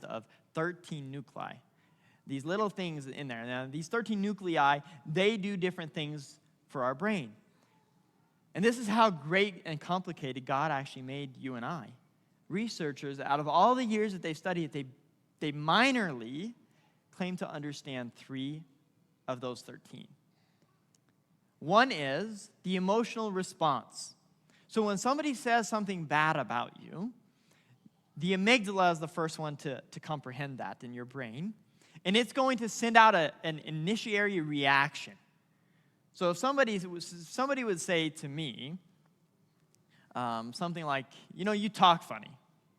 [SPEAKER 3] of 13 nuclei. These little things in there. Now, these 13 nuclei, they do different things for our brain. And this is how great and complicated God actually made you and I. Researchers, out of all the years that they've studied it, they minorly claim to understand 3 of those 13. One is the emotional response. So when somebody says something bad about you, the amygdala is the first one to comprehend that in your brain. And it's going to send out an initiatory reaction. So if somebody would say to me something like, you talk funny.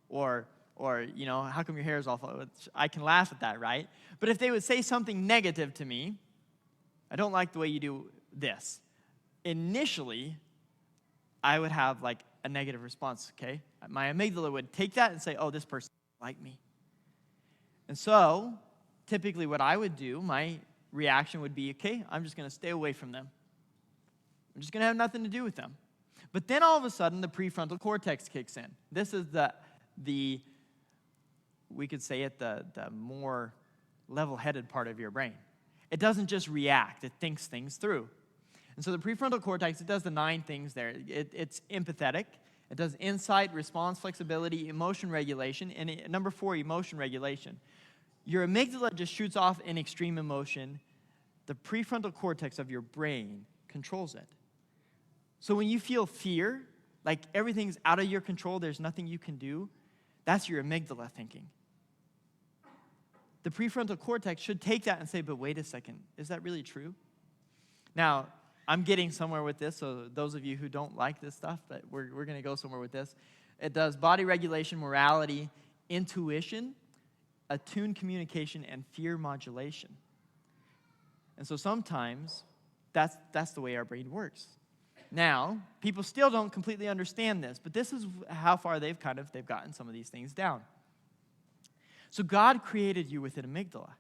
[SPEAKER 3] Or how come your hair is all full? I can laugh at that, right? But if they would say something negative to me, I don't like the way you do this. Initially, I would have like a negative response, okay? My amygdala would take that and say, oh, this person doesn't like me. And so, typically what I would do, my reaction would be, okay, I'm just going to stay away from them. I'm just going to have nothing to do with them. But then all of a sudden, the prefrontal cortex kicks in. This is the we could say it, the more level-headed part of your brain. It doesn't just react, it thinks things through. And so the prefrontal cortex, it does the 9 things there. It's empathetic, It does insight, response flexibility, emotion regulation, and number 4, emotion regulation. Your amygdala just shoots off an extreme emotion. The prefrontal cortex of your brain controls it. So when you feel fear, like everything's out of your control, there's nothing you can do, that's your amygdala thinking. The prefrontal cortex should take that and say, but wait a second, is that really true? Now, I'm getting somewhere with this, so those of you who don't like this stuff, but we're going to go somewhere with this. It does body regulation, morality, intuition, attuned communication, and fear modulation. And so sometimes that's the way our brain works. Now, people still don't completely understand this, but this is how far they've gotten some of these things down. So God created you with an amygdala.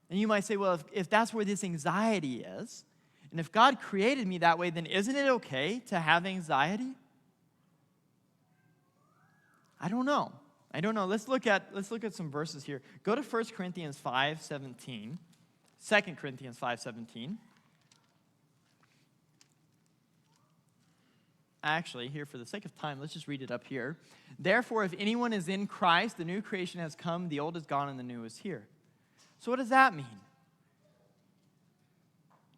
[SPEAKER 3] And you might say, well, if that's where this anxiety is, and if God created me that way, then isn't it okay to have anxiety? I don't know. Let's look at some verses here. Go to 1 Corinthians 5:17. 2 Corinthians 5:17. Actually, here for the sake of time, let's just read it up here. Therefore, if anyone is in Christ, the new creation has come, the old is gone, and the new is here. So what does that mean?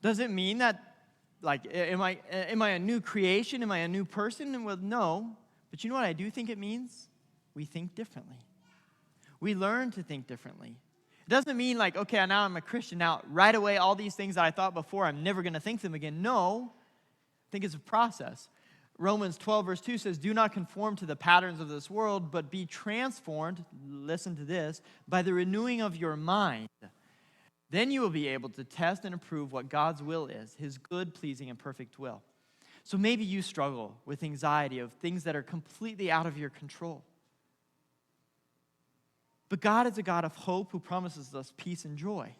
[SPEAKER 3] Does it mean that, like, am I a new creation? Am I a new person? Well, no. But you know what I do think it means? We think differently. We learn to think differently. It doesn't mean like, okay, now I'm a Christian. Now, right away, all these things that I thought before, I'm never going to think them again. No. I think it's a process. Romans 12, verse 2 says, do not conform to the patterns of this world, but be transformed, listen to this, by the renewing of your mind. Then you will be able to test and approve what God's will is, his good, pleasing, and perfect will. So maybe you struggle with anxiety of things that are completely out of your control. But God is a God of hope who promises us peace and joy.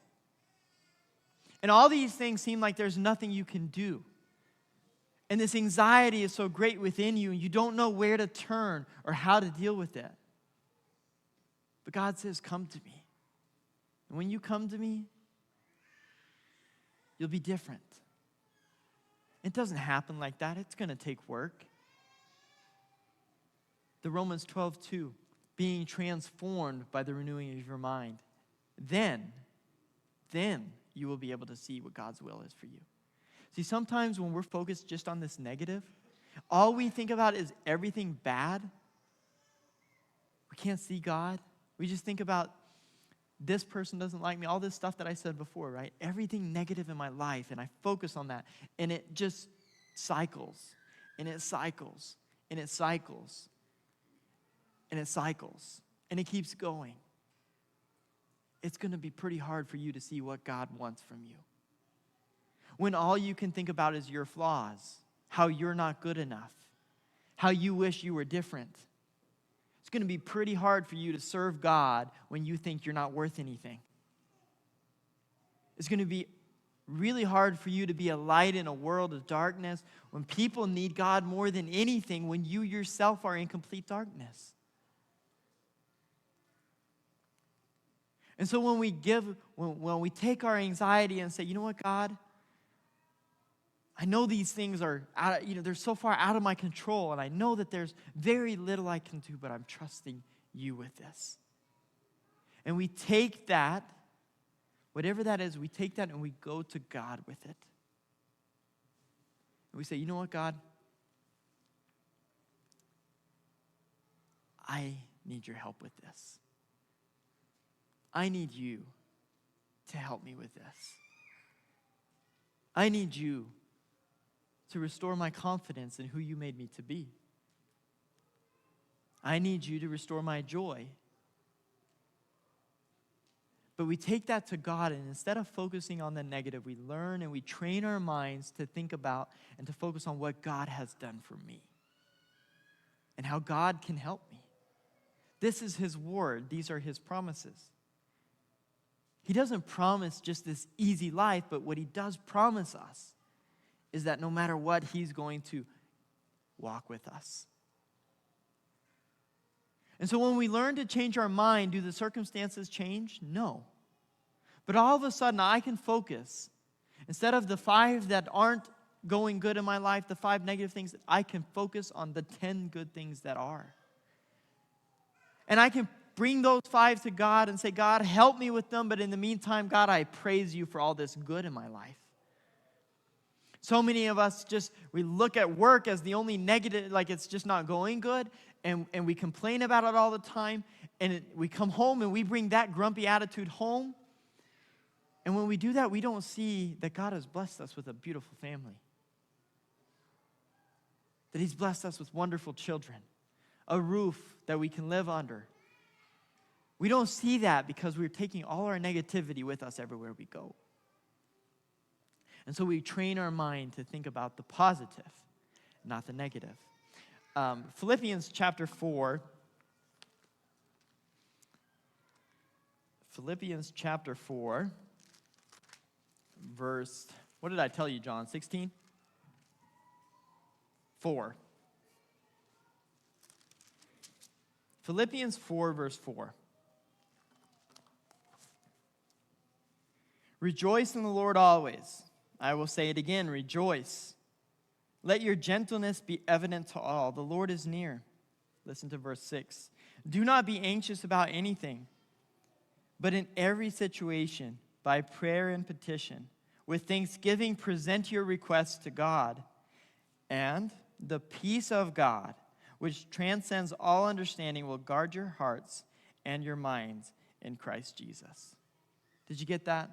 [SPEAKER 3] And all these things seem like there's nothing you can do. And this anxiety is so great within you, and you don't know where to turn or how to deal with it. But God says, come to me. And when you come to me, you'll be different. It doesn't happen like that. It's going to take work. The Romans 12:2, being transformed by the renewing of your mind. Then you will be able to see what God's will is for you. See, sometimes when we're focused just on this negative, all we think about is everything bad. We can't see God. We just think about this person doesn't like me, all this stuff that I said before, right? Everything negative in my life, and I focus on that, and it just cycles, and it cycles, and it cycles, and it cycles, and it keeps going. It's going to be pretty hard for you to see what God wants from you. When all you can think about is your flaws, how you're not good enough, how you wish you were different. It's going to be pretty hard for you to serve God when you think you're not worth anything. It's going to be really hard for you to be a light in a world of darkness when people need God more than anything, when you yourself are in complete darkness. And so when we take our anxiety and say, you know what, God? I know these things are they're so far out of my control, and I know that there's very little I can do, but I'm trusting you with this. And we take that, whatever that is, we take that and we go to God with it. And we say, you know what, God? I need your help with this. I need you to help me with this. I need you to restore my confidence in who you made me to be. I need you to restore my joy. But we take that to God, and instead of focusing on the negative, we learn and we train our minds to think about and to focus on what God has done for me and how God can help me. This is his word. These are his promises. He doesn't promise just this easy life, but what he does promise us is that no matter what, he's going to walk with us. And so when we learn to change our mind, do the circumstances change? No. But all of a sudden, I can focus. Instead of the 5 that aren't going good in my life, the 5 negative things, I can focus on the 10 good things that are. And I can bring those 5 to God and say, God, help me with them. But in the meantime, God, I praise you for all this good in my life. So many of us we look at work as the only negative, like it's just not going good. And we complain about it all the time. And we come home and we bring that grumpy attitude home. And when we do that, we don't see that God has blessed us with a beautiful family. That He's blessed us with wonderful children. A roof that we can live under. We don't see that because we're taking all our negativity with us everywhere we go. And so we train our mind to think about the positive, not the negative. Philippians chapter 4. Philippians chapter 4, verse, what did I tell you, John? 16? 4. Philippians 4, verse 4. Rejoice in the Lord always. I will say it again, rejoice. Let your gentleness be evident to all. The Lord is near. Listen to verse 6. Do not be anxious about anything, but in every situation, by prayer and petition, with thanksgiving, present your requests to God, and the peace of God, which transcends all understanding, will guard your hearts and your minds in Christ Jesus. Did you get that?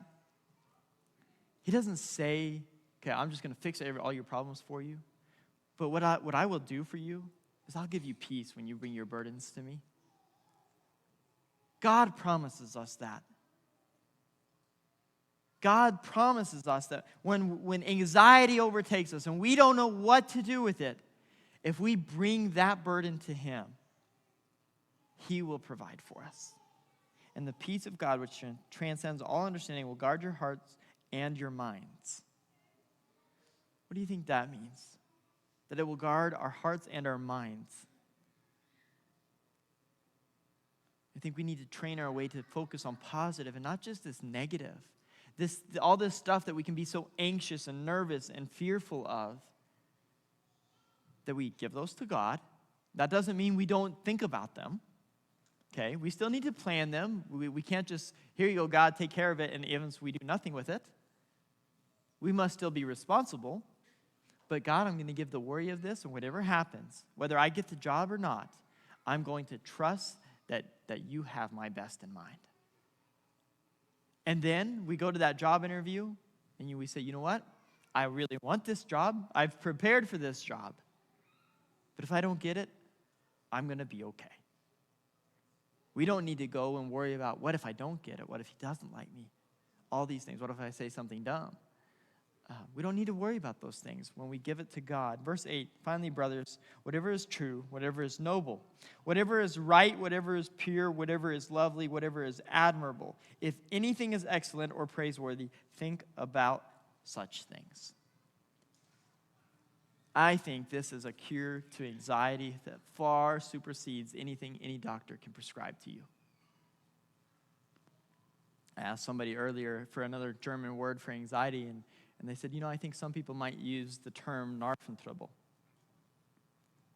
[SPEAKER 3] He doesn't say, okay, I'm just going to fix all your problems for you. But what I will do for you is I'll give you peace when you bring your burdens to me. God promises us that. God promises us that when anxiety overtakes us and we don't know what to do with it, if we bring that burden to Him, He will provide for us. And the peace of God, which transcends all understanding, will guard your hearts and your minds. What do you think that means? That it will guard our hearts and our minds. I think we need to train our way to focus on positive and not just this negative. All this stuff that we can be so anxious and nervous and fearful of, that we give those to God. That doesn't mean we don't think about them. Okay, we still need to plan them. We can't just, here you go, God, take care of it, and even if we do nothing with it. We must still be responsible. But God, I'm going to give the worry of this, and whatever happens, whether I get the job or not, I'm going to trust that you have my best in mind. And then we go to that job interview, and we say, you know what? I really want this job. I've prepared for this job. But if I don't get it, I'm going to be okay. We don't need to go and worry about, what if I don't get it? What if He doesn't like me? All these things. What if I say something dumb? We don't need to worry about those things when we give it to God. Verse 8, finally, brothers, whatever is true, whatever is noble, whatever is right, whatever is pure, whatever is lovely, whatever is admirable, if anything is excellent or praiseworthy, think about such things. I think this is a cure to anxiety that far supersedes anything any doctor can prescribe to you. I asked somebody earlier for another German word for anxiety, and they said, I think some people might use the term Narfentrouble.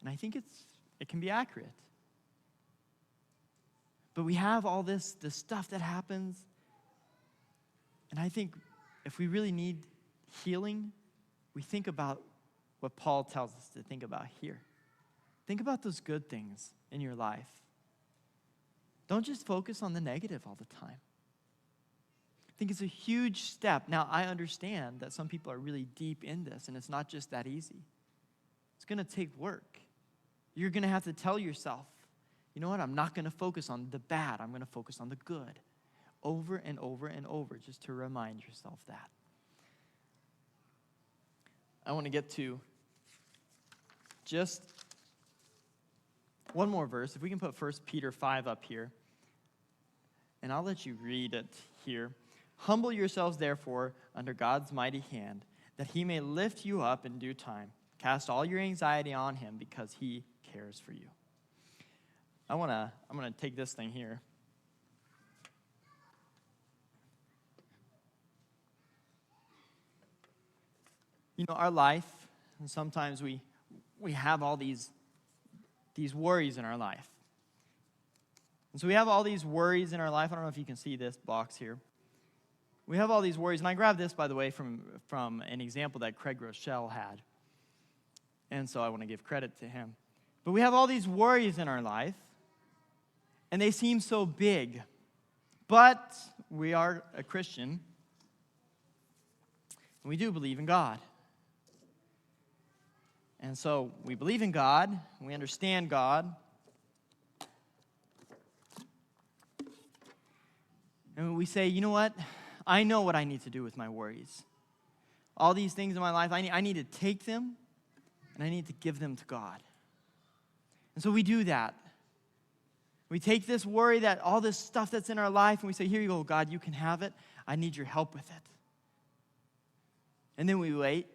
[SPEAKER 3] And I think it can be accurate. But we have all this stuff that happens. And I think if we really need healing, we think about what Paul tells us to think about here. Think about those good things in your life. Don't just focus on the negative all the time. I think it's a huge step. Now, I understand that some people are really deep in this, and it's not just that easy. It's going to take work. You're going to have to tell yourself, you know what, I'm not going to focus on the bad. I'm going to focus on the good. Over and over and over, just to remind yourself that. I want to get to just one more verse. If we can put 1 Peter 5 up here, and I'll let you read it here. Humble yourselves, therefore, under God's mighty hand, that He may lift you up in due time. Cast all your anxiety on Him, because He cares for you. I'm gonna take this thing here. Our life, and sometimes we have all these worries in our life. And so we have all these worries in our life. I don't know if you can see this box here. We have all these worries, and I grabbed this, by the way, from an example that Craig Rochelle had. And so I want to give credit to him. But we have all these worries in our life, and they seem so big. But we are a Christian, and we do believe in God. And so we believe in God, we understand God, and we say, you know what? I know what I need to do with my worries. All these things in my life, I need to take them, and I need to give them to God. And so we do that. We take this worry, that all this stuff that's in our life, and we say, here you go, God, you can have it. I need your help with it. And then we wait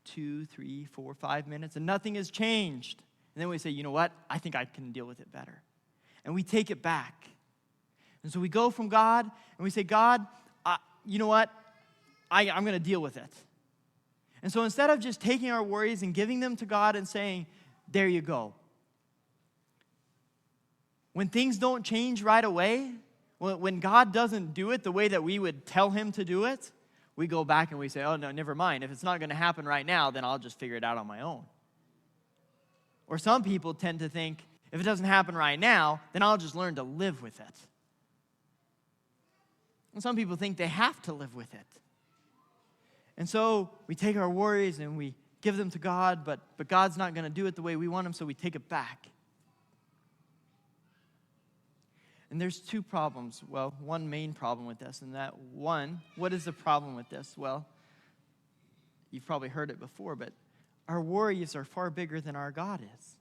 [SPEAKER 3] 2, 3, 4, 5 minutes, and nothing has changed. And then we say, you know what? I think I can deal with it better. And we take it back. And so we go from God, and we say, God, you know what? I'm going to deal with it. And so instead of just taking our worries and giving them to God and saying, there you go. When things don't change right away, when God doesn't do it the way that we would tell him to do it, we go back and we say, oh, no, never mind. If it's not going to happen right now, then I'll just figure it out on my own. Or some people tend to think, if it doesn't happen right now, then I'll just learn to live with it. And some people think they have to live with it. And so we take our worries and we give them to God, but God's not going to do it the way we want him, so we take it back. And there's two problems. Well, one main problem with this, and that one, what is the problem with this? Well, you've probably heard it before, but our worries are far bigger than our God is.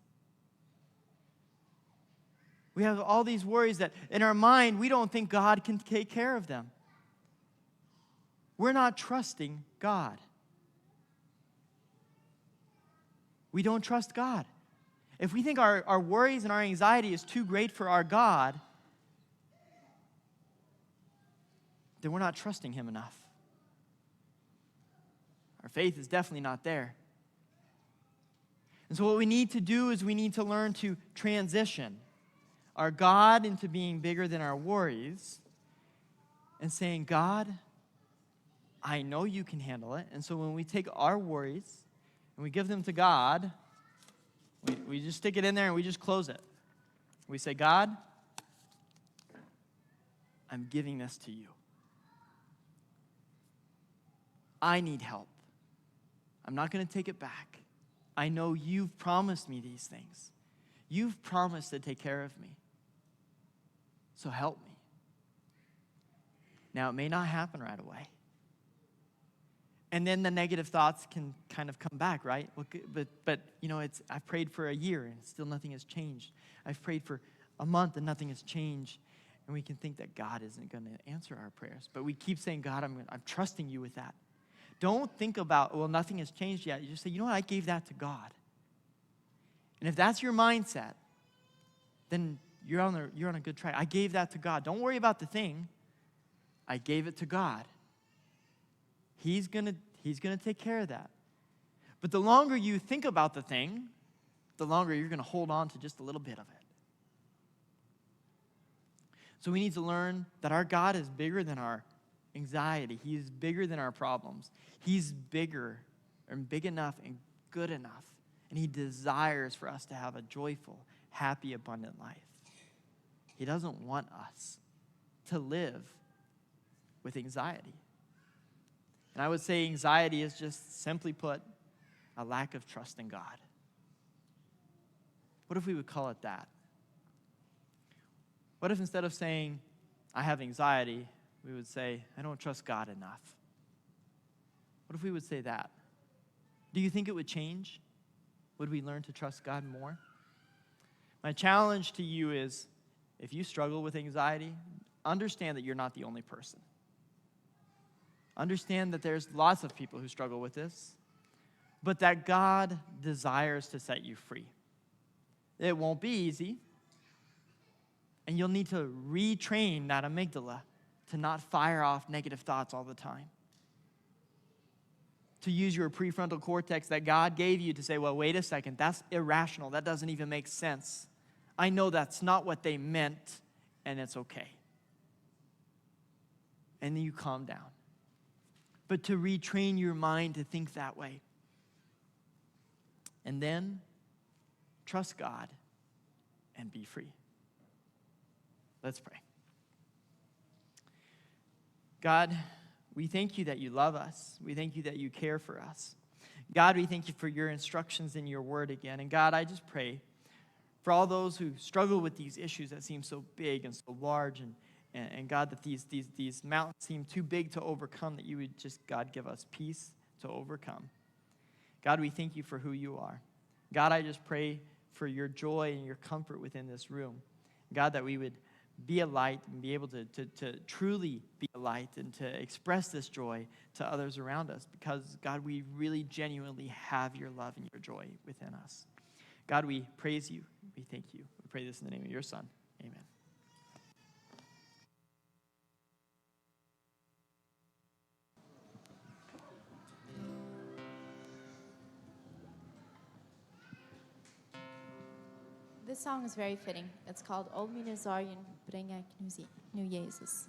[SPEAKER 3] We have all these worries that in our mind, we don't think God can take care of them. We're not trusting God. We don't trust God. If we think our worries and our anxiety is too great for our God, then we're not trusting him enough. Our faith is definitely not there. And so what we need to do is we need to learn to transition our God into being bigger than our worries and saying, God, I know you can handle it. And so when we take our worries and we give them to God, we just stick it in there and we just close it. We say, God, I'm giving this to you. I need help. I'm not going to take it back. I know you've promised me these things. You've promised to take care of me. So help me. Now, it may not happen right away. And then the negative thoughts can kind of come back, right? But I've prayed for a year and still nothing has changed. I've prayed for a month and nothing has changed. And we can think that God isn't going to answer our prayers. But we keep saying, God, I'm trusting you with that. Don't think about, well, nothing has changed yet. You just say, you know what? I gave that to God. And if that's your mindset, then you're on a good track. I gave that to God. Don't worry about the thing. I gave it to God. He's gonna take care of that. But the longer you think about the thing, the longer you're gonna hold on to just a little bit of it. So we need to learn that our God is bigger than our anxiety. He is bigger than our problems. He's bigger and big enough and good enough. And he desires for us to have a joyful, happy, abundant life. He doesn't want us to live with anxiety. And I would say anxiety is just, simply put, a lack of trust in God. What if we would call it that? What if instead of saying, I have anxiety, we would say, I don't trust God enough? What if we would say that? Do you think it would change? Would we learn to trust God more? My challenge to you is, if you struggle with anxiety, understand that you're not the only person. Understand that there's lots of people who struggle with this, but that God desires to set you free. It won't be easy, and you'll need to retrain that amygdala to not fire off negative thoughts all the time. to use your prefrontal cortex that God gave you to say, well, wait a second, that's irrational. That doesn't even make sense. I know that's not what they meant, and it's okay. And then you calm down. But to retrain your mind to think that way. And then trust God and be free. Let's pray. God, we thank you that you love us. We thank you that you care for us. God, we thank you for your instructions in your word again. And God, I just pray for all those who struggle with these issues that seem so big and so large, and God, that these mountains seem too big to overcome, that you would just, God, give us peace to overcome. God, we thank you for who you are. God, I just pray for your joy and your comfort within this room. God, that we would be a light and be able to truly be a light and to express this joy to others around us, because, God, we really genuinely have your love and your joy within us. God, we praise you. We thank you. We pray this in the name of your Son. Amen.
[SPEAKER 1] This song is very fitting. It's called O Mine Zorgen bring ik nu Jezus.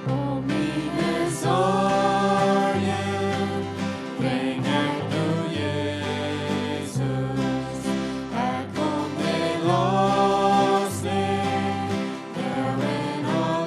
[SPEAKER 1] O mine zorgen breng ik nu Jezus. Her kom det lossning, there when all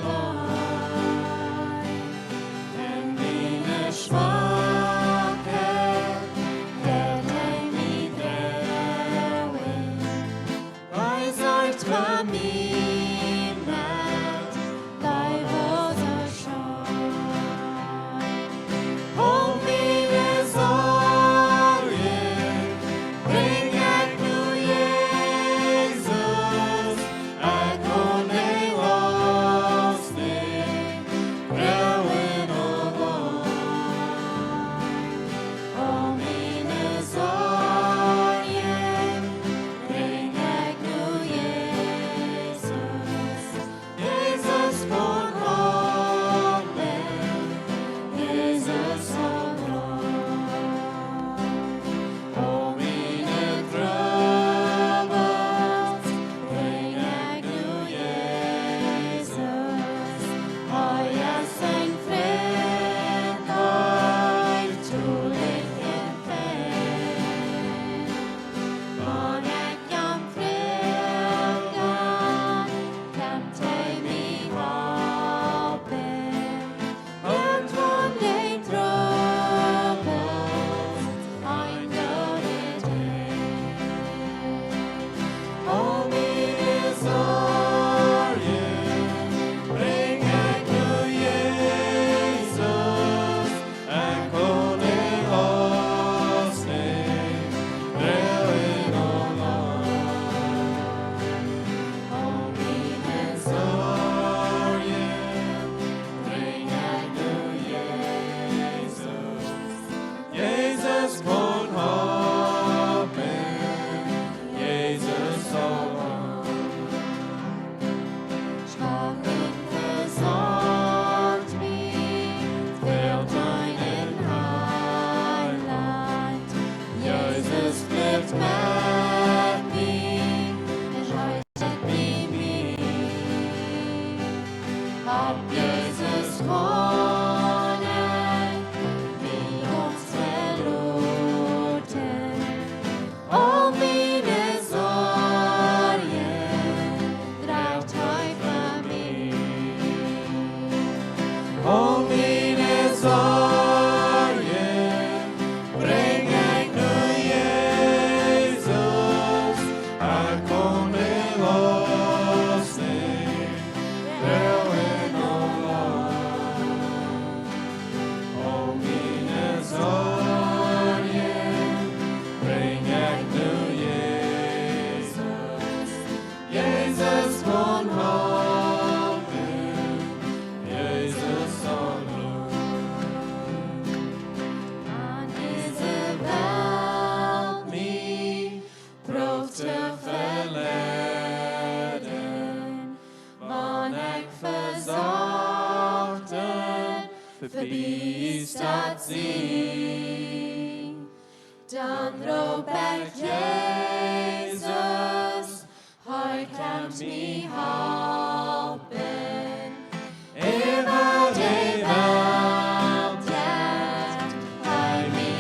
[SPEAKER 1] the beast at sea. Dan roep ik Jezus, hij kan me helpen. Ever de welt jet, hij me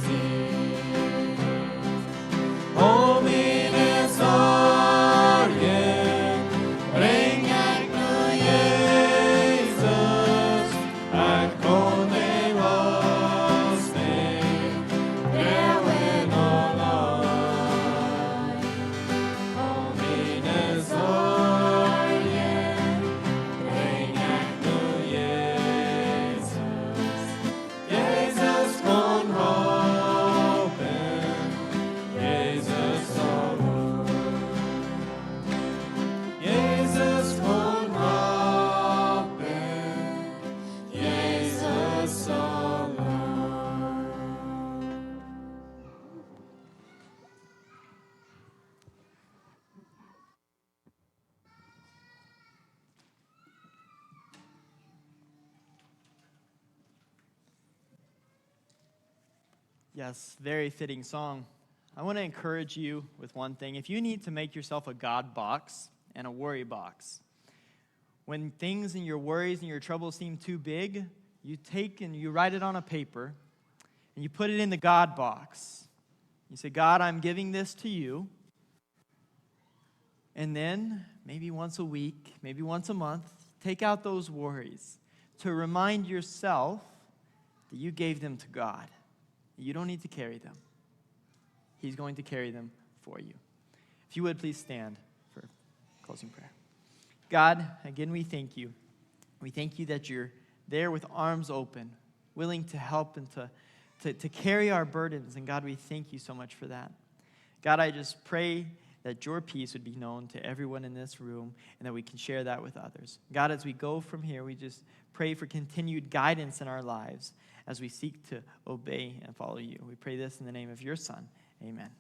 [SPEAKER 1] ziet. Om in de zorgen breng ik nu Jezus, hij kon mij was mee, there we no lie. Om in de zorgen breng ik nu Jezus, Jezus kon helpen, Jezus zal doen. Jezus kon helpen, Jezus zal doen.
[SPEAKER 3] Yes, very fitting song. I want to encourage you with one thing. If you need to make yourself a God box and a worry box, when things and your worries and your troubles seem too big, you take and you write it on a paper and you put it in the God box. You say, God, I'm giving this to you. And then maybe once a week, maybe once a month, take out those worries to remind yourself that you gave them to God. You don't need to carry them. He's going to carry them for you. If you would, please stand for closing prayer. God, again, we thank you. We thank you that you're there with arms open, willing to help and to carry our burdens. And God, we thank you so much for that. God, I just pray that your peace would be known to everyone in this room and that we can share that with others. God, as we go from here, we just pray for continued guidance in our lives as we seek to obey and follow you. We pray this in the name of your Son. Amen.